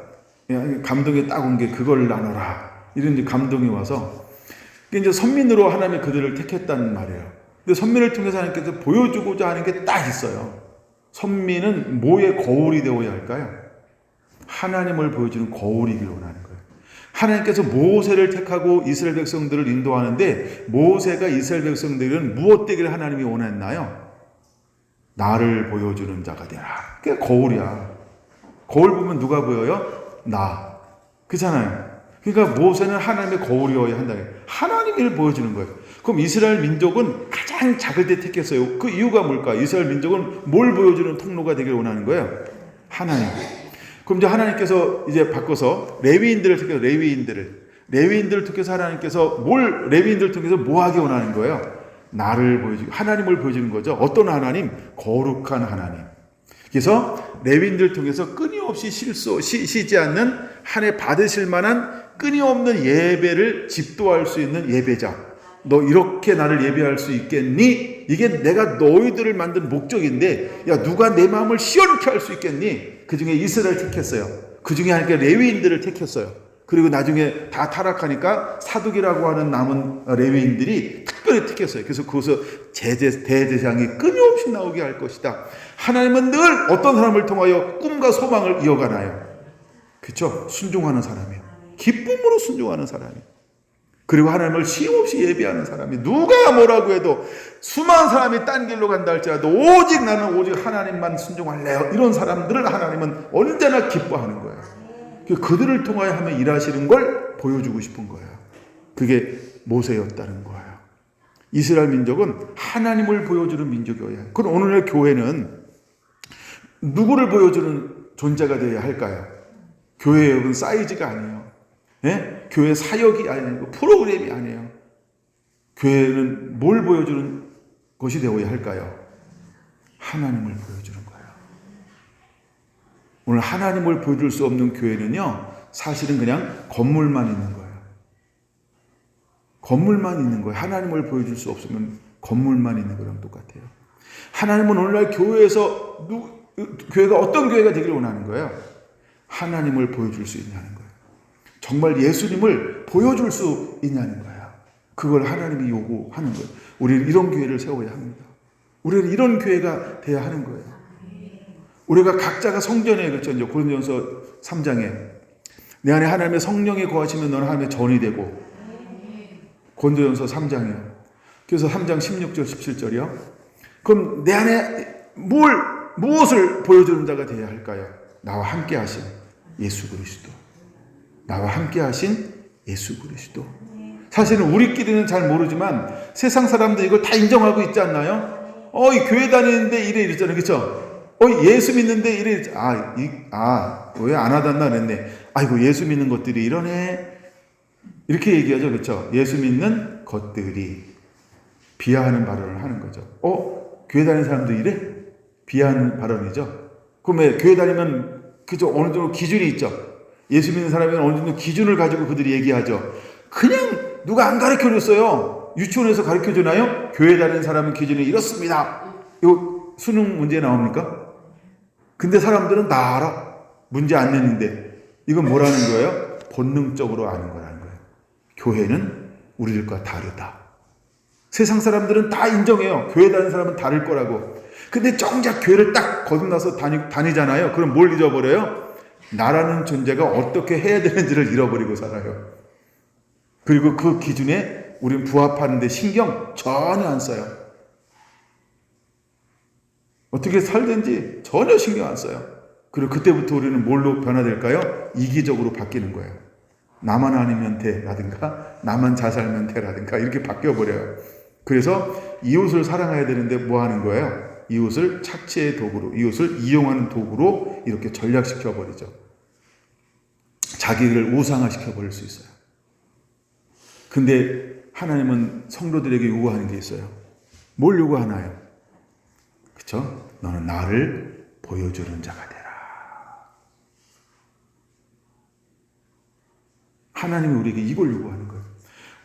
감동이 딱 온 게 그걸 나눠라 이런 이제 감동이 와서 이제 선민으로 하나님이 그들을 택했다는 말이에요. 근데 선민을 통해서 하나님께서 보여주고자 하는 게 딱 있어요. 선민은 뭐의 거울이 되어야 할까요? 하나님을 보여주는 거울이길 원하는 거예요. 하나님께서 모세를 택하고 이스라엘 백성들을 인도하는데 모세가 이스라엘 백성들은 무엇 되기를 하나님이 원했나요? 나를 보여주는 자가 되라. 그게 거울이야. 거울 보면 누가 보여요? 나. 그렇잖아요. 그러니까 모세는 하나님의 거울이어야 한다. 하나님을 보여주는 거예요. 그럼 이스라엘 민족은 가장 작을 때 택했어요. 그 이유가 뭘까? 이스라엘 민족은 뭘 보여주는 통로가 되길 원하는 거예요? 하나님. 그럼 이제 하나님께서 이제 바꿔서 레위인들을 택해서 레위인들을 통해서 하나님께서 레위인들을 통해서 뭐 하게 원하는 거예요? 나를 보여주고 하나님을 보여주는 거죠. 어떤 하나님? 거룩한 하나님. 그래서 레위인들을 통해서 끊임없이 쉬지 않는 한 해 받으실 만한 끊임없는 예배를 집도할 수 있는 예배자. 너 이렇게 나를 예배할 수 있겠니? 이게 내가 너희들을 만든 목적인데 야 누가 내 마음을 시원케 할 수 있겠니? 그 중에 이스라엘 택했어요. 그 중에 하나님께 레위인들을 택했어요. 그리고 나중에 다 타락하니까 사독이라고 하는 남은 레위인들이 특별히 택했어요. 그래서 거기서 대제사장이 끊임없이 나오게 할 것이다. 하나님은 늘 어떤 사람을 통하여 꿈과 소망을 이어가나요? 그렇죠? 순종하는 사람이요. 기쁨으로 순종하는 사람이요. 그리고 하나님을 쉼없이 예배하는 사람이 누가 뭐라고 해도 수많은 사람이 딴 길로 간다 할지라도 오직 나는 오직 하나님만 순종할래요. 이런 사람들을 하나님은 언제나 기뻐하는 거예요. 그들을 통하여 하며 일하시는 걸 보여주고 싶은 거예요. 그게 모세였다는 거예요. 이스라엘 민족은 하나님을 보여주는 민족이어야 해요. 그럼 오늘의 교회는 누구를 보여주는 존재가 되어야 할까요? 교회의 여러분 사이즈가 아니에요. 예? 교회 사역이 아니고 프로그램이 아니에요. 교회는 뭘 보여주는 것이 되어야 할까요? 하나님을 보여주는 거예요. 오늘 하나님을 보여줄 수 없는 교회는요, 사실은 그냥 건물만 있는 거예요. 건물만 있는 거예요. 하나님을 보여줄 수 없으면 건물만 있는 거랑 똑같아요. 하나님은 오늘날 교회에서 교회가 어떤 교회가 되기를 원하는 거예요? 하나님을 보여줄 수 있냐는 거예요. 정말 예수님을 보여줄 수 있냐는 거예요. 그걸 하나님이 요구하는 거예요. 우리는 이런 교회를 세워야 합니다. 우리는 이런 교회가 돼야 하는 거예요. 우리가 각자가 성전에 그렇죠. 이제 고린도전서 3장에 내 안에 하나님의 성령이 거하시면 너는 하나님의 전이 되고 고린도전서 3장이요. 그래서 3장 16절 17절이요. 그럼 내 안에 무엇을 보여주는 자가 되어야 할까요? 나와 함께 하신 예수 그리스도. 나와 함께 하신 예수 그리스도. 사실은 우리끼리는 잘 모르지만 세상 사람들 이걸 다 인정하고 있지 않나요? 이 교회 다니는데 이래 이랬잖아요. 그렇죠? 예수 믿는데 이래 왜 안 하단다 그랬네. 아이고 예수 믿는 것들이 이러네. 이렇게 얘기하죠. 그렇죠? 예수 믿는 것들이 비하하는 발언을 하는 거죠. 교회 다니는 사람도 이래? 비하하는 발언이죠. 그럼 왜 교회 다니면 그죠? 어느 정도 기준이 있죠. 예수 믿는 사람은 어느 정도 기준을 가지고 그들이 얘기하죠. 그냥 누가 안 가르쳐줬어요. 유치원에서 가르쳐주나요? 교회 다니는 사람은 기준이 이렇습니다. 이거 수능 문제에 나옵니까? 근데 사람들은 다 알아. 문제 안 냈는데. 이건 뭐라는 거예요? 본능적으로 아는 거라는 거예요. 교회는 우리들과 다르다. 세상 사람들은 다 인정해요. 교회 다니는 사람은 다를 거라고. 근데 정작 교회를 딱 거듭나서 다니잖아요. 그럼 뭘 잊어버려요? 나라는 존재가 어떻게 해야 되는지를 잃어버리고 살아요. 그리고 그 기준에 우린 부합하는데 신경 전혀 안 써요. 어떻게 살든지 전혀 신경 안 써요. 그리고 그때부터 우리는 뭘로 변화될까요? 이기적으로 바뀌는 거예요. 나만 아니면 돼라든가 나만 잘 살면 돼라든가 이렇게 바뀌어버려요. 그래서 이웃을 사랑해야 되는데 뭐 하는 거예요? 이웃을 착취의 도구로, 이웃을 이용하는 도구로 이렇게 전략시켜버리죠. 자기를 우상화시켜버릴 수 있어요. 근데 하나님은 성도들에게 요구하는 게 있어요. 뭘 요구하나요? 그쵸? 너는 나를 보여주는 자가 되라. 하나님이 우리에게 이걸 요구하는 거예요.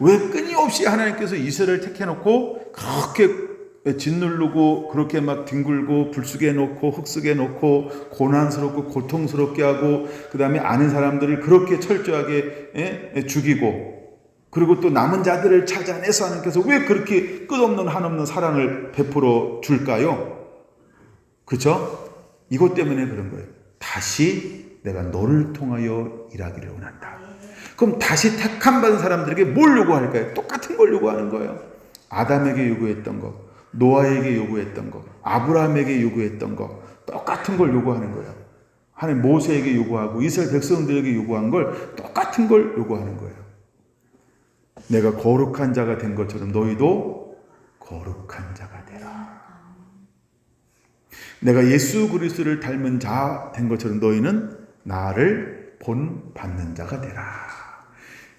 왜 끊임없이 하나님께서 이스라엘을 택해놓고 그렇게 짓누르고 그렇게 막 뒹굴고 불쑥에 놓고 흙속에 놓고 고난스럽고 고통스럽게 하고 그 다음에 아는 사람들을 그렇게 철저하게 죽이고 그리고 또 남은 자들을 찾아내서 하나님께서 왜 그렇게 끝없는 한없는 사랑을 베풀어 줄까요? 그렇죠? 이것 때문에 그런 거예요. 다시 내가 너를 통하여 일하기를 원한다. 그럼 다시 택함 받은 사람들에게 뭘 요구할까요? 똑같은 걸 요구하는 거예요. 아담에게 요구했던 거, 노아에게 요구했던 거, 아브라함에게 요구했던 거 똑같은 걸 요구하는 거예요. 하나님 모세에게 요구하고 이스라엘 백성들에게 요구한 걸 똑같은 걸 요구하는 거예요. 내가 거룩한 자가 된 것처럼 너희도 거룩한 자가 되라. 내가 예수 그리스도를 닮은 자 된 것처럼 너희는 나를 본받는 자가 되라.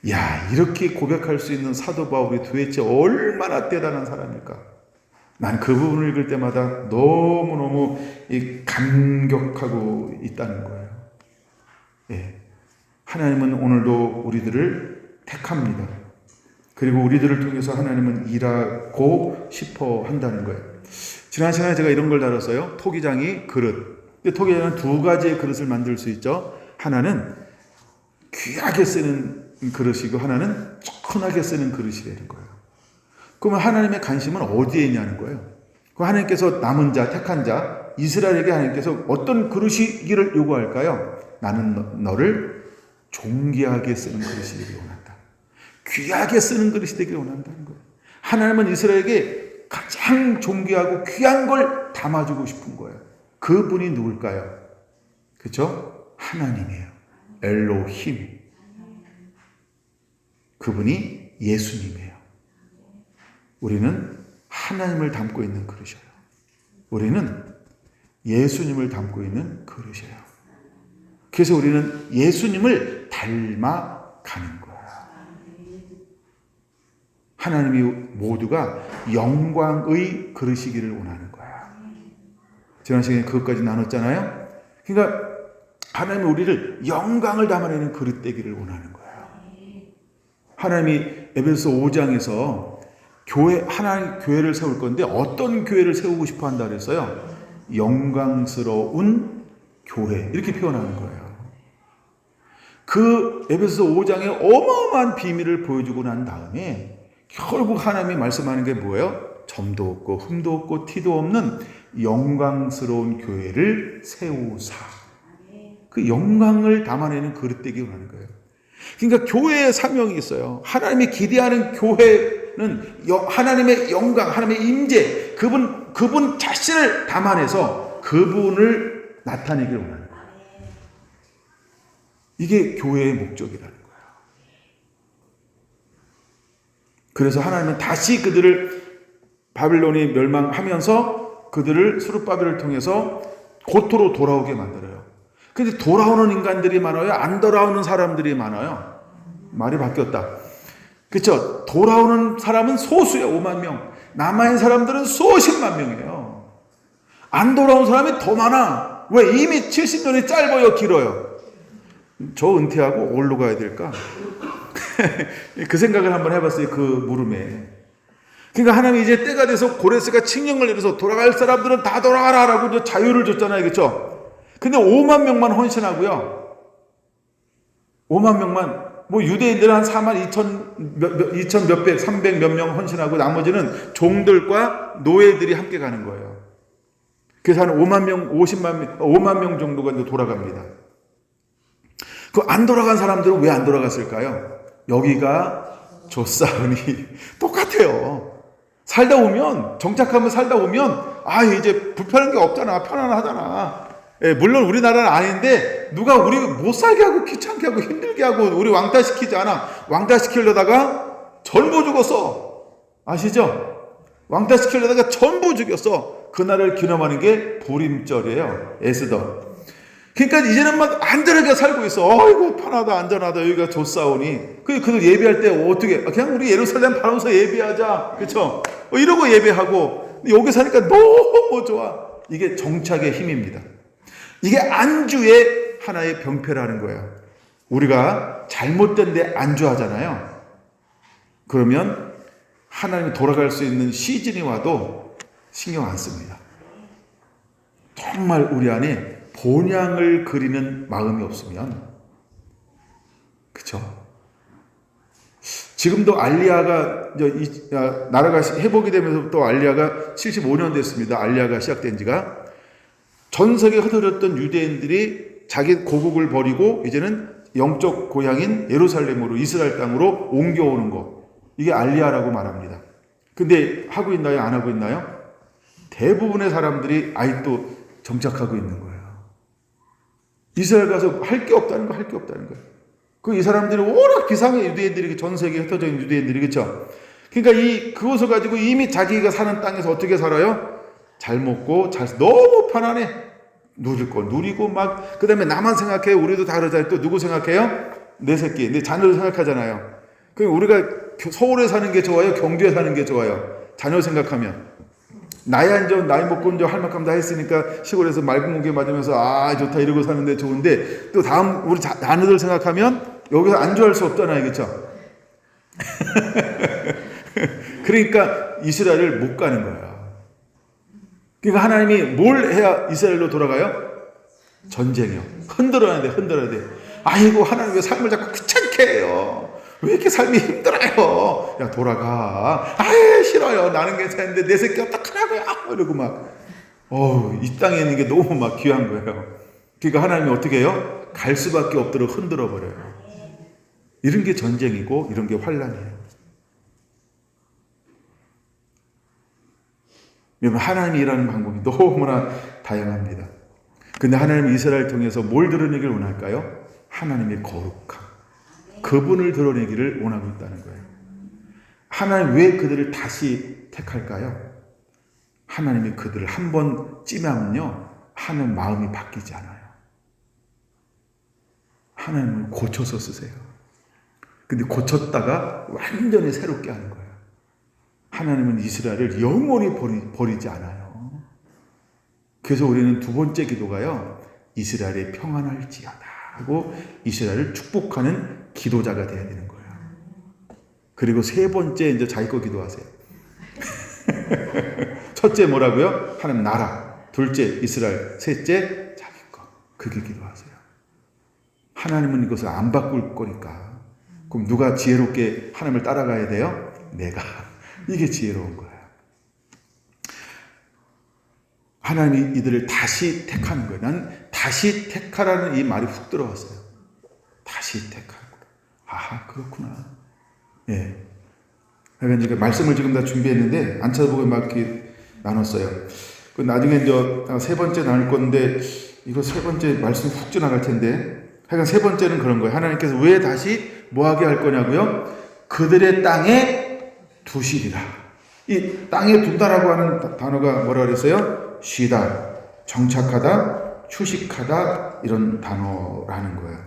야, 이렇게 고백할 수 있는 사도 바울이 도대체 얼마나 대단한 사람일까? 난 그 부분을 읽을 때마다 너무너무 감격하고 있다는 거예요. 예. 하나님은 오늘도 우리들을 택합니다. 그리고 우리들을 통해서 하나님은 일하고 싶어 한다는 거예요. 지난 시간에 제가 이런 걸 다뤘어요. 토기장이 그릇. 토기장은 두 가지의 그릇을 만들 수 있죠. 하나는 귀하게 쓰는 그릇이고 하나는 조그맣게 쓰는 그릇이 되는 거예요. 그러면 하나님의 관심은 어디에 있냐는 거예요. 그럼 하나님께서 남은 자, 택한 자, 이스라엘에게 하나님께서 어떤 그릇이기를 요구할까요? 나는 너를 존귀하게 쓰는 그릇이 되기를 원한다. 귀하게 쓰는 그릇이 되기를 원한다는 거예요. 하나님은 이스라엘에게 가장 존귀하고 귀한 걸 담아주고 싶은 거예요. 그분이 누굴까요? 그렇죠? 하나님이에요. 엘로힘. 그분이 예수님이에요. 우리는 하나님을 담고 있는 그릇이에요. 우리는 예수님을 담고 있는 그릇이에요. 그래서 우리는 예수님을 닮아가는 거예요. 하나님이 모두가 영광의 그릇이기를 원하는 거예요. 지난 시간에 그것까지 나눴잖아요. 그러니까 하나님이 우리를 영광을 담아내는 그릇 되기를 원하는 거예요. 하나님이 에베소 5장에서 하나님 교회를 세울 건데 어떤 교회를 세우고 싶어 한다 그랬어요? 영광스러운 교회 이렇게 표현하는 거예요. 그 에베소 5장에 어마어마한 비밀을 보여주고 난 다음에 결국 하나님이 말씀하는 게 뭐예요? 점도 없고 흠도 없고 티도 없는 영광스러운 교회를 세우사. 그 영광을 담아내는 그릇 되기 원하는 거예요. 그러니까 교회의 사명이 있어요. 하나님이 기대하는 교회는 하나님의 영광, 하나님의 임재, 그분 자신을 담아내서 그분을 나타내기를 원하는 거예요. 이게 교회의 목적이라는 거예요. 그래서 하나님은 다시 그들을 바빌론이 멸망하면서 그들을 수르바벨을 통해서 고토로 돌아오게 만들어요. 근데 돌아오는 인간들이 많아요? 안 돌아오는 사람들이 많아요? 말이 바뀌었다. 그렇죠? 돌아오는 사람은 소수예요. 5만 명. 남아있는 사람들은 수십만 명이에요. 안 돌아온 사람이 더 많아. 왜? 이미 70년이 짧아요? 길어요? 저 은퇴하고 어디로 가야 될까? 그 생각을 한번 해봤어요. 그 물음에. 그러니까 하나님이 이제 때가 돼서 고레스가 칙령을 내려서 돌아갈 사람들은 다 돌아가라라고 자유를 줬잖아요. 그렇죠? 근데 5만 명만 헌신하고요. 5만 명만, 뭐 유대인들은 한 4만 2천 몇백, 300 몇 명 헌신하고 나머지는 종들과 노예들이 함께 가는 거예요. 그래서 한 5만 명, 5만 명 정도가 이제 돌아갑니다. 그 안 돌아간 사람들은 왜 안 돌아갔을까요? 여기가 조사은이 똑같아요. 살다 오면, 정착하면 살다 오면, 이제 불편한 게 없잖아. 편안하잖아. 예, 물론 우리나라는 아닌데, 누가 우리 못 살게 하고, 귀찮게 하고, 힘들게 하고, 우리 왕따시키지 않아. 왕따시키려다가 전부 죽었어. 아시죠? 왕따시키려다가 전부 죽였어. 그날을 기념하는 게 부림절이에요. 에스더. 그러니까 이제는 막 안전하게 살고 있어. 어이구 편하다 안전하다 여기가 좋사오니. 그들 예배할 때 어떻게 그냥 우리 예루살렘 바로서 예배하자. 그렇죠? 이러고 예배하고. 여기 사니까 너무 좋아. 이게 정착의 힘입니다. 이게 안주의 하나의 병폐라는 거예요. 우리가 잘못된 데 안주하잖아요. 그러면 하나님이 돌아갈 수 있는 시즌이 와도 신경 안 씁니다. 정말 우리 안에 본향을 그리는 마음이 없으면, 그쵸? 지금도 알리야가, 나라가 회복이 되면서부터 알리야가 75년 됐습니다. 알리야가 시작된 지가. 전 세계에 흩어졌던 유대인들이 자기 고국을 버리고 이제는 영적 고향인 예루살렘으로, 이스라엘 땅으로 옮겨오는 거. 이게 알리야라고 말합니다. 근데 하고 있나요? 안 하고 있나요? 대부분의 사람들이 아직도 정착하고 있는 거예요. 이스라엘 가서 할 게 없다는 거, 할 게 없다는 거예요. 이 사람들이 워낙 비상해, 유대인들이, 전 세계에 흩어져 있는 유대인들이, 그쵸? 그러니까 그것을 가지고 이미 자기가 사는 땅에서 어떻게 살아요? 잘 먹고, 너무 편안해. 누릴 거 누리고 그 다음에 나만 생각해. 우리도 다 그러잖아요. 또 누구 생각해요? 내 새끼, 내 자녀를 생각하잖아요. 그럼 우리가 서울에 사는 게 좋아요? 경주에 사는 게 좋아요? 자녀 생각하면. 나이 먹고 이제 할 만큼 다 했으니까 시골에서 맑은 공기 맞으면서 좋다 이러고 사는데 좋은데, 또 다음 우리 자녀들 생각하면 여기서 안주할 수 없잖아요. 그렇죠? 그러니까 이스라엘을 못 가는 거야. 그러니까 하나님이 뭘 해야 이스라엘로 돌아가요? 전쟁이요. 흔들어야 돼. 아이고 하나님 왜 삶을 자꾸 귀찮게 해요? 왜 이렇게 삶이 힘들어요? 야 돌아가. 싫어요. 나는 괜찮은데 내 새끼 어떡하라고요? 이러고 이 땅에 있는 게 너무 귀한 거예요. 그러니까 하나님이 어떻게 해요? 갈 수밖에 없도록 흔들어 버려요. 이런 게 전쟁이고 이런 게 환란이에요. 여러분 하나님이 일하는 방법이 너무나 다양합니다. 근데 하나님이 이스라엘을 통해서 뭘 드러내기를 원할까요? 하나님의 거룩함. 그분을 드러내기를 원하고 있다는 거예요. 하나님 왜 그들을 다시 택할까요? 하나님이 그들을 한번 찜하면요, 하는 마음이 바뀌지 않아요. 하나님을 고쳐서 쓰세요. 근데 고쳤다가 완전히 새롭게 하는 거예요. 하나님은 이스라엘을 영원히 버리지 않아요. 그래서 우리는 두 번째 기도가요, 이스라엘이 평안할지어다 하고 이스라엘을 축복하는 기도자가 되어야 되는 거예요. 그리고 세 번째 이제 자기 거 기도하세요. 첫째 뭐라고요? 하나님 나라. 둘째 이스라엘. 셋째 자기 거. 그게 기도하세요. 하나님은 이것을 안 바꿀 거니까. 그럼 누가 지혜롭게 하나님을 따라가야 돼요? 내가. 이게 지혜로운 거예요. 하나님이 이들을 다시 택하는 거예요. 난 다시 택하라는 이 말이 훅 들어왔어요. 다시 택하는 거예요. 아, 그렇구나. 예. 그러니까 이제 말씀을 지금 다 준비했는데 안 찾아보고 막 이렇게 나눴어요. 그 나중에 이제 세 번째 나눌 건데 이거 세 번째 말씀 훅 지나갈 텐데 하여간 세 번째는 그런 거예요. 하나님께서 왜 다시 뭐하게 할 거냐고요? 그들의 땅에 두시리라. 이 땅에 둔다라고 하는 단어가 뭐라 그랬어요? 쉬다, 정착하다, 휴식하다 이런 단어라는 거예요.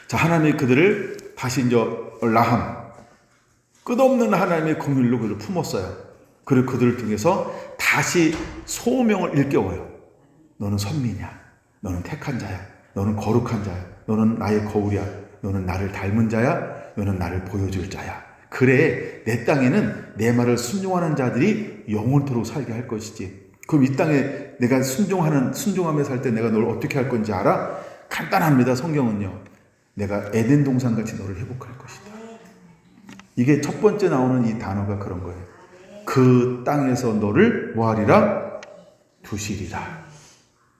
자, 하나님이 그들을 다시 이제 라함, 끝없는 하나님의 긍휼로 그들을 품었어요. 그리고 그들을 통해서 다시 소명을 일깨워요. 너는 선민이야. 너는 택한 자야. 너는 거룩한 자야. 너는 나의 거울이야. 너는 나를 닮은 자야. 너는 나를 보여줄 자야. 그래, 내 땅에는 내 말을 순종하는 자들이 영원토록 살게 할 것이지. 그럼 이 땅에 내가 순종하며 살 때 내가 널 어떻게 할 건지 알아? 간단합니다. 성경은요. 내가 에덴 동산같이 너를 회복할 것이다. 이게 첫 번째 나오는 이 단어가 그런 거예요. 그 땅에서 너를 뭐하리라? 두시리라.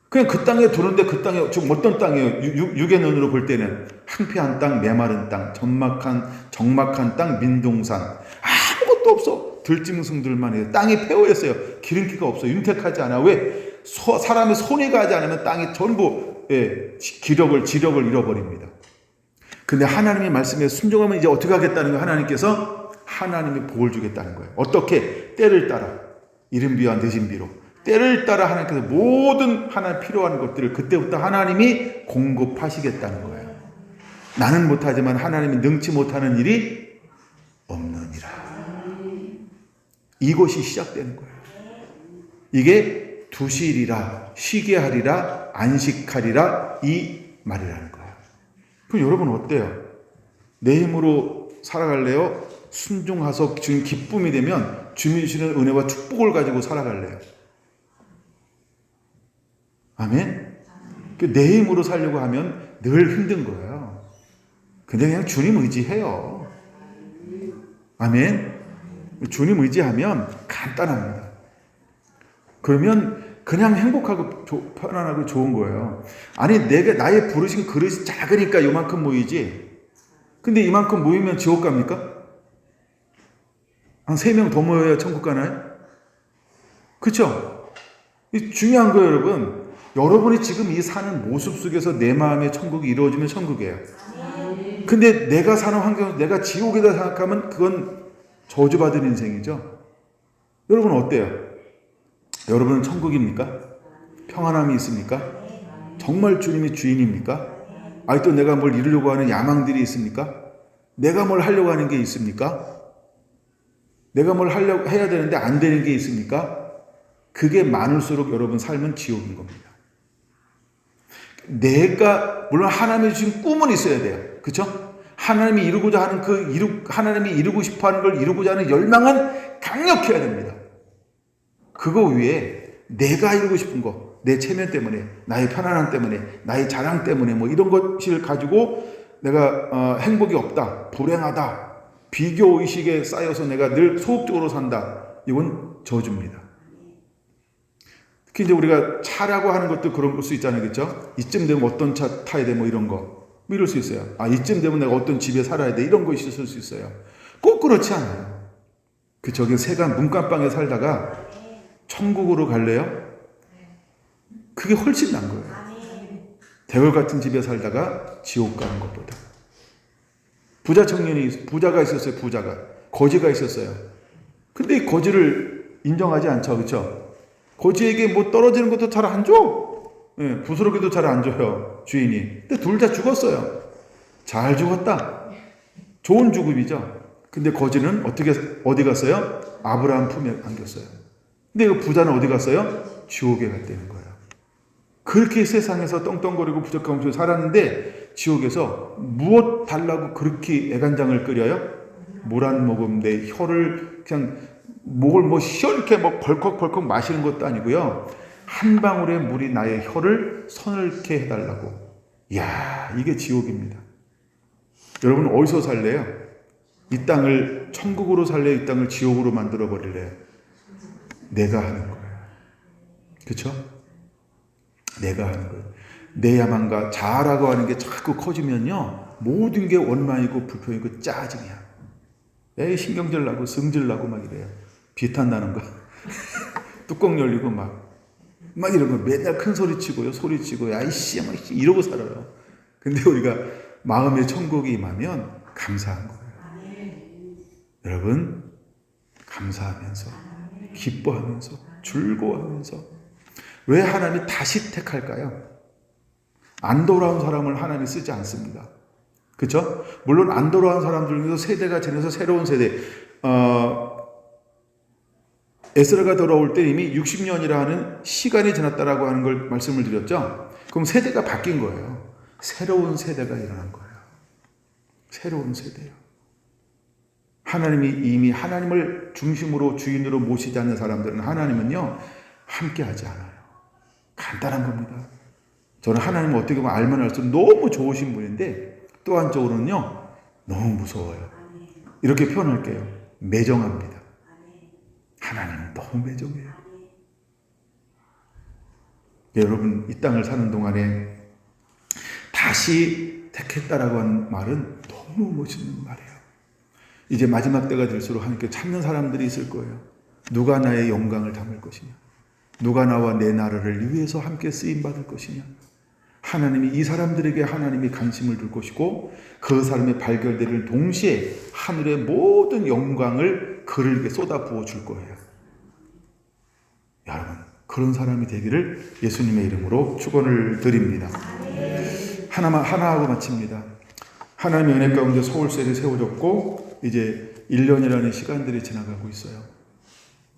그냥 그 땅에 두는데 그 땅에 지금 어떤 땅이에요? 육의 눈으로 볼 때는 황폐한 땅, 메마른 땅, 적막한 땅, 민둥산. 아무것도 없어. 들짐승들만 해요. 땅이 폐허했어요. 기름기가 없어. 윤택하지 않아. 왜? 사람의 손이 가지 않으면 땅이 전부 지력을 잃어버립니다. 근데 하나님의 말씀에 순종하면 이제 어떻게 하겠다는 거예요? 하나님께서 하나님의 복을 주겠다는 거예요. 어떻게? 때를 따라. 이른 비와 늦은 비로. 때를 따라 하나님께서 모든 하나님 필요한 것들을 그때부터 하나님이 공급하시겠다는 거예요. 나는 못하지만 하나님이 능치 못하는 일이 없느니라. 이것이 시작되는 거예요. 이게 두시리라, 쉬게 하리라, 안식하리라 이 말이라는 거예요. 그럼 여러분 어때요? 내 힘으로 살아갈래요? 순종하서 주님 기쁨이 되면 주님이 주시는 은혜와 축복을 가지고 살아갈래요? 아멘? 내 힘으로 살려고 하면 늘 힘든 거예요. 근데 그냥 주님 의지해요. 아멘? 주님 의지하면 간단합니다. 그러면 그냥 행복하고 편안하고 좋은 거예요. 아니 나의 부르신 그릇이 작으니까 이만큼 모이지. 근데 이만큼 모이면 지옥 갑니까? 한 3명 더 모여야 천국 가나요? 그렇죠? 중요한 거예요, 여러분. 여러분이 지금 이 사는 모습 속에서 내 마음의 천국이 이루어지면 천국이에요. 근데 내가 사는 환경에서 내가 지옥이다 생각하면 그건 저주받은 인생이죠. 여러분 어때요? 여러분은 천국입니까? 평안함이 있습니까? 정말 주님이 주인입니까? 아직도 내가 뭘 이루려고 하는 야망들이 있습니까? 내가 뭘 하려고 하는 게 있습니까? 내가 뭘 하려고 해야 되는데 안 되는 게 있습니까? 그게 많을수록 여러분 삶은 지옥인 겁니다. 물론 하나님이 주신 꿈은 있어야 돼요. 그렇죠? 하나님이 이루고자 하는 하나님이 이루고 싶어 하는 걸 이루고자 하는 열망은 강력해야 됩니다. 그거 위에 내가 이루고 싶은 거, 내 체면 때문에, 나의 편안함 때문에, 나의 자랑 때문에 뭐 이런 것을 가지고 내가 행복이 없다, 불행하다, 비교의식에 쌓여서 내가 늘 소극적으로 산다. 이건 저주입니다. 특히 이제 우리가 차라고 하는 것도 그런 걸 수 있잖아요. 그렇죠? 이쯤 되면 어떤 차 타야 돼, 뭐 이런 거. 뭐 이럴 수 있어요. 이쯤 되면 내가 어떤 집에 살아야 돼. 이런 거 있을 수 있어요. 꼭 그렇지 않아요. 저기 세간 문간방에 살다가 천국으로 갈래요? 그게 훨씬 난 거예요. 대궐 같은 집에 살다가 지옥 가는 것보다. 부자가 있었어요. 거지가 있었어요. 근데 이 거지를 인정하지 않죠. 그렇죠? 거지에게 뭐 떨어지는 것도 잘 안 줘. 부스러기도 잘 안 줘요. 주인이. 근데 둘 다 죽었어요. 잘 죽었다. 좋은 죽음이죠. 근데 거지는 어디 갔어요? 아브라함 품에 안겼어요. 근데 그 부자는 어디 갔어요? 지옥에 갔다는 거예요. 그렇게 세상에서 덩덩거리고 부족함 속에 살았는데 지옥에서 무엇 달라고 그렇게 애간장을 끓여요? 물 한 모금 내 혀를 그냥 목을 뭐 시원케 뭐 벌컥벌컥 마시는 것도 아니고요. 한 방울의 물이 나의 혀를 서늘케 해달라고. 이야, 이게 지옥입니다. 여러분 어디서 살래요? 이 땅을 천국으로 살래요? 이 땅을 지옥으로 만들어 버릴래요? 내가 하는 거예요. 그렇죠? 내가 하는 거예요. 내 야망과 자아라고 하는 게 자꾸 커지면요, 모든 게 원망이고 불평이고 짜증이야. 에이, 신경질 나고 성질 나고 막 이래요. 비탄 나는 거. 뚜껑 열리고 막 이런 거 맨날 큰 소리 치고요, 소리 치고, 야, 이씨, 막 이러고 살아요. 근데 우리가 마음의 천국이 임하면 감사한 거예요. 여러분, 감사하면서, 기뻐하면서, 즐거워하면서. 왜 하나님이 다시 택할까요? 안 돌아온 사람을 하나님이 쓰지 않습니다. 그렇죠? 물론 안 돌아온 사람들 중에서 세대가 지나서 새로운 세대, 에스라가 돌아올 때 이미 60년이라 하는 시간이 지났다라고 하는 걸 말씀을 드렸죠. 그럼 세대가 바뀐 거예요. 새로운 세대가 일어난 거예요. 새로운 세대요. 하나님이 이미 하나님을 중심으로 주인으로 모시지 않는 사람들은 하나님은요, 함께 하지 않아요. 간단한 겁니다. 저는 하나님을 어떻게 보면 알면 알수록 너무 좋으신 분인데 또 한쪽으로는요, 너무 무서워요. 이렇게 표현할게요. 매정합니다. 하나님은 너무 매정해요. 여러분, 이 땅을 사는 동안에 다시 택했다라고 하는 말은 너무 멋있는 말이에요. 이제 마지막 때가 될수록 하나님께 찾는 사람들이 있을 거예요. 누가 나의 영광을 담을 것이냐? 누가 나와 내 나라를 위해서 함께 쓰임받을 것이냐? 하나님이 이 사람들에게 하나님이 관심을 둘 것이고 그 사람의 발견되는 동시에 하늘의 모든 영광을 그들에게 쏟아 부어 줄 거예요. 여러분, 그런 사람이 되기를 예수님의 이름으로 축원을 드립니다. 하나 하고 마칩니다. 하나님의 은혜 가운데 서울셀이 세워졌고 이제 1년이라는 시간들이 지나가고 있어요.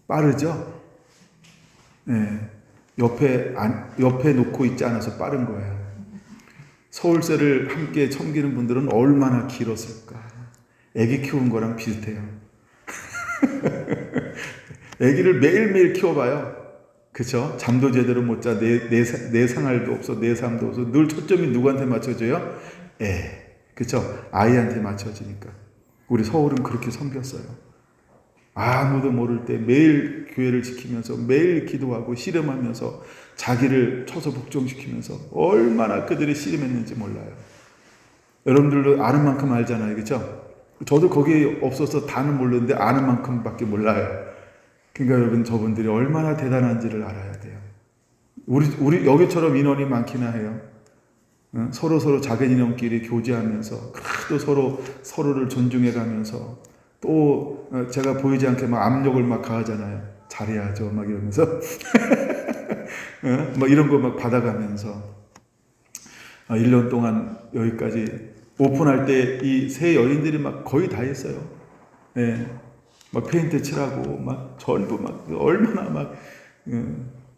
빠르죠? 네. 옆에 놓고 있지 않아서 빠른 거예요. 서울셀을 함께 섬기는 분들은 얼마나 길었을까. 애기 키운 거랑 비슷해요. 애기를 매일매일 키워봐요. 그쵸? 잠도 제대로 못 자, 내 생활도 없어, 내 삶도 없어. 늘 초점이 누구한테 맞춰져요? 그쵸? 아이한테 맞춰지니까. 우리 서울은 그렇게 섬겼어요. 아무도 모를 때 매일 교회를 지키면서 매일 기도하고 씨름하면서 자기를 쳐서 복종시키면서 얼마나 그들이 씨름했는지 몰라요. 여러분들도 아는 만큼 알잖아요. 그렇죠? 저도 거기에 없어서 다는 모르는데 아는 만큼밖에 몰라요. 그러니까 여러분, 저분들이 얼마나 대단한지를 알아야 돼요. 우리 여기처럼 인원이 많기나 해요. 서로 자기 인원끼리 교제하면서 또 서로를 존중해가면서 또 제가 보이지 않게 막 압력을 막 가하잖아요. 잘해야죠 막 이러면서 막 이런 거 막 받아가면서 1년 동안 여기까지 오픈할 때 이 새 여인들이 막 거의 다 했어요. 막 페인트 칠하고 막 전부 막 얼마나 막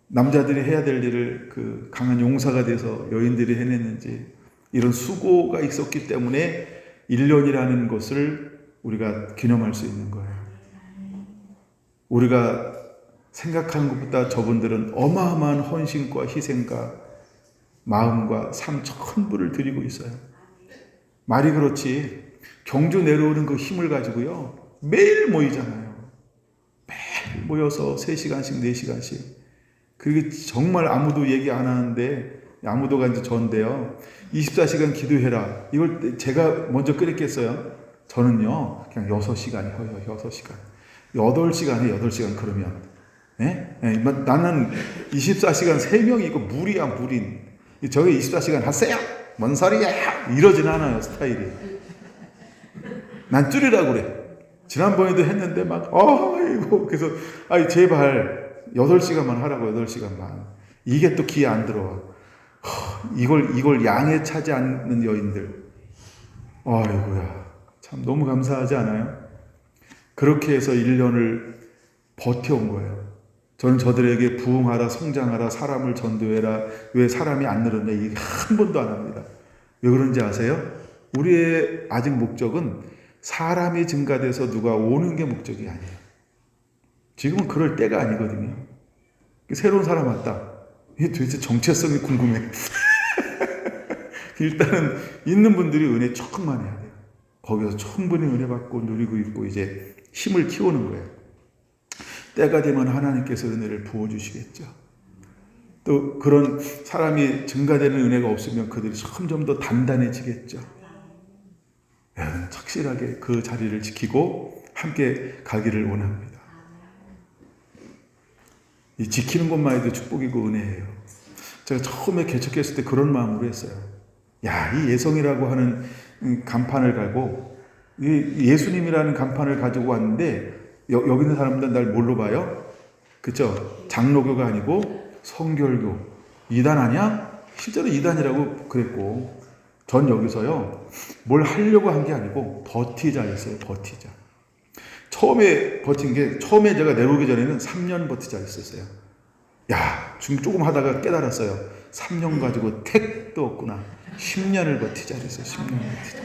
남자들이 해야 될 일을 그 강한 용사가 돼서 여인들이 해냈는지 이런 수고가 있었기 때문에 1년이라는 것을 우리가 기념할 수 있는 거예요. 우리가 생각하는 것보다 저분들은 어마어마한 헌신과 희생과 마음과 삶 전부를 드리고 있어요. 말이 그렇지 경주 내려오는 그 힘을 가지고요 매일 모이잖아요. 매일 모여서 3시간씩 4시간씩. 그게 정말 아무도 얘기 안 하는데 아무도가 이제 전데요. 24시간 기도해라. 이걸 제가 먼저 끓였겠어요? 저는요 그냥 6시간이 허요. 6시간. 8시간에 8시간 그러면 나는 24시간 3명이 이거 무리야 무린. 저게 24시간 하세요. 뭔 소리야. 이러진 않아요 스타일이. 난 줄이라고 그래. 지난번에도 했는데 아이고 그래서 제발 8시간만 하라고. 8시간만. 이게 또 귀에 안 들어와. 이걸 양에 차지 않는 여인들. 아이고야 참 너무 감사하지 않아요? 그렇게 해서 1년을 버텨온 거예요. 저는 저들에게 부흥하라, 성장하라, 사람을 전도해라, 왜 사람이 안 늘었냐, 이게 한 번도 안 합니다. 왜 그런지 아세요? 우리의 아직 목적은 사람이 증가돼서 누가 오는 게 목적이 아니에요. 지금은 그럴 때가 아니거든요. 새로운 사람 왔다. 이게 도대체 정체성이 궁금해. 일단은 있는 분들이 은혜 조금만 해야 돼요. 거기서 충분히 은혜 받고 누리고 있고 이제 힘을 키우는 거예요. 때가 되면 하나님께서 은혜를 부어주시겠죠. 또 그런 사람이 증가되는 은혜가 없으면 그들이 점점 더 단단해지겠죠. 착실하게 그 자리를 지키고 함께 가기를 원합니다. 이 지키는 것만 해도 축복이고 은혜예요. 제가 처음에 개척했을 때 그런 마음으로 했어요. 야, 이 예성이라고 하는 간판을 갈고 예수님이라는 간판을 가지고 왔는데 여기 있는 사람들 날 뭘로 봐요? 그쵸? 장로교가 아니고 성결교. 이단 아니야? 실제로 이단이라고 그랬고 전 여기서요 뭘 하려고 한 게 아니고 버티자였어요. 버티자. 처음에 버틴 게 처음에 제가 내려오기 전에는 3년 버티자 했었어요. 야, 조금 하다가 깨달았어요. 3년 가지고 택도 없구나. 10년을 버티자 그랬어요. 10년 버티자.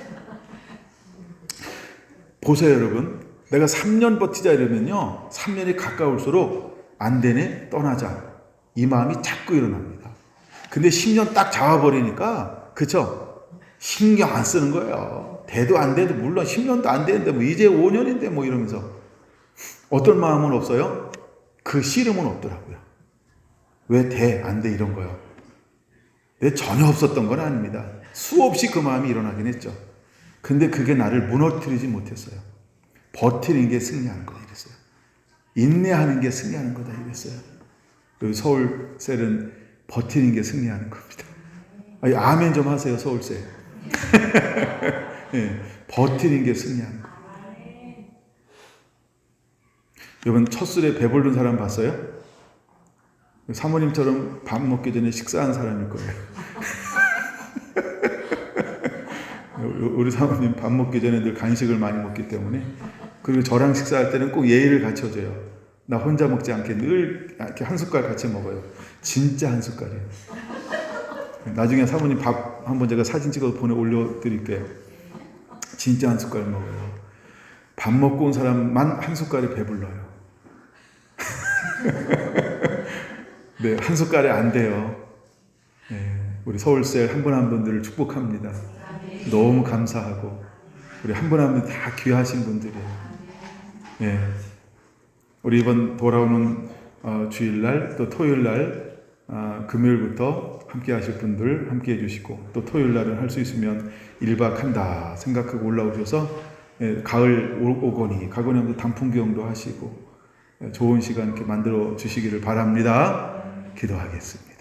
보세요, 여러분. 내가 3년 버티자 이러면요 3년이 가까울수록 안 되네, 떠나자. 이 마음이 자꾸 일어납니다. 근데 10년 딱 잡아버리니까, 그쵸? 신경 안 쓰는 거예요. 돼도 안 돼도, 물론 10년도 안 되는데, 뭐, 이제 5년인데, 뭐, 이러면서. 어떤 마음은 없어요? 그 씨름은 없더라고요. 왜 돼? 안 돼? 이런 거요. 내 전혀 없었던 건 아닙니다. 수없이 그 마음이 일어나긴 했죠. 근데 그게 나를 무너뜨리지 못했어요. 버티는 게 승리하는 거다, 이랬어요. 인내하는 게 승리하는 거다, 이랬어요. 서울셀은 버티는 게 승리하는 겁니다. 아니, 아멘 좀 하세요, 서울셀. 네, 버티는 게 승리하는 거예요. 여러분, 첫 술에 배부른 사람 봤어요? 사모님처럼 밥 먹기 전에 식사한 사람일 거예요. 우리 사모님 밥 먹기 전에 늘 간식을 많이 먹기 때문에, 그리고 저랑 식사할 때는 꼭 예의를 갖춰줘요. 나 혼자 먹지 않게 늘 이렇게 한 숟갈 같이 먹어요. 진짜 한 숟갈이에요. 나중에 사모님 밥 한번 제가 사진 찍어서 올려드릴게요. 진짜 한 숟갈 먹어요. 밥 먹고 온 사람만 한 숟갈이 배불러요. 네, 한 숟갈이 안 돼요. 네, 우리 서울셀 한 분 한 분들을 축복합니다. 너무 감사하고 우리 한 분 한 분 다 귀하신 분들이에요. 네, 우리 이번 돌아오는 주일날 또 토요일날 금요일부터 함께 하실 분들 함께 해주시고 또 토요일날은 할 수 있으면 1박 한다 생각하고 올라오셔서 가을 오거니 가거니 단풍 구경도 하시고 좋은 시간 이렇게 만들어 주시기를 바랍니다. 기도하겠습니다.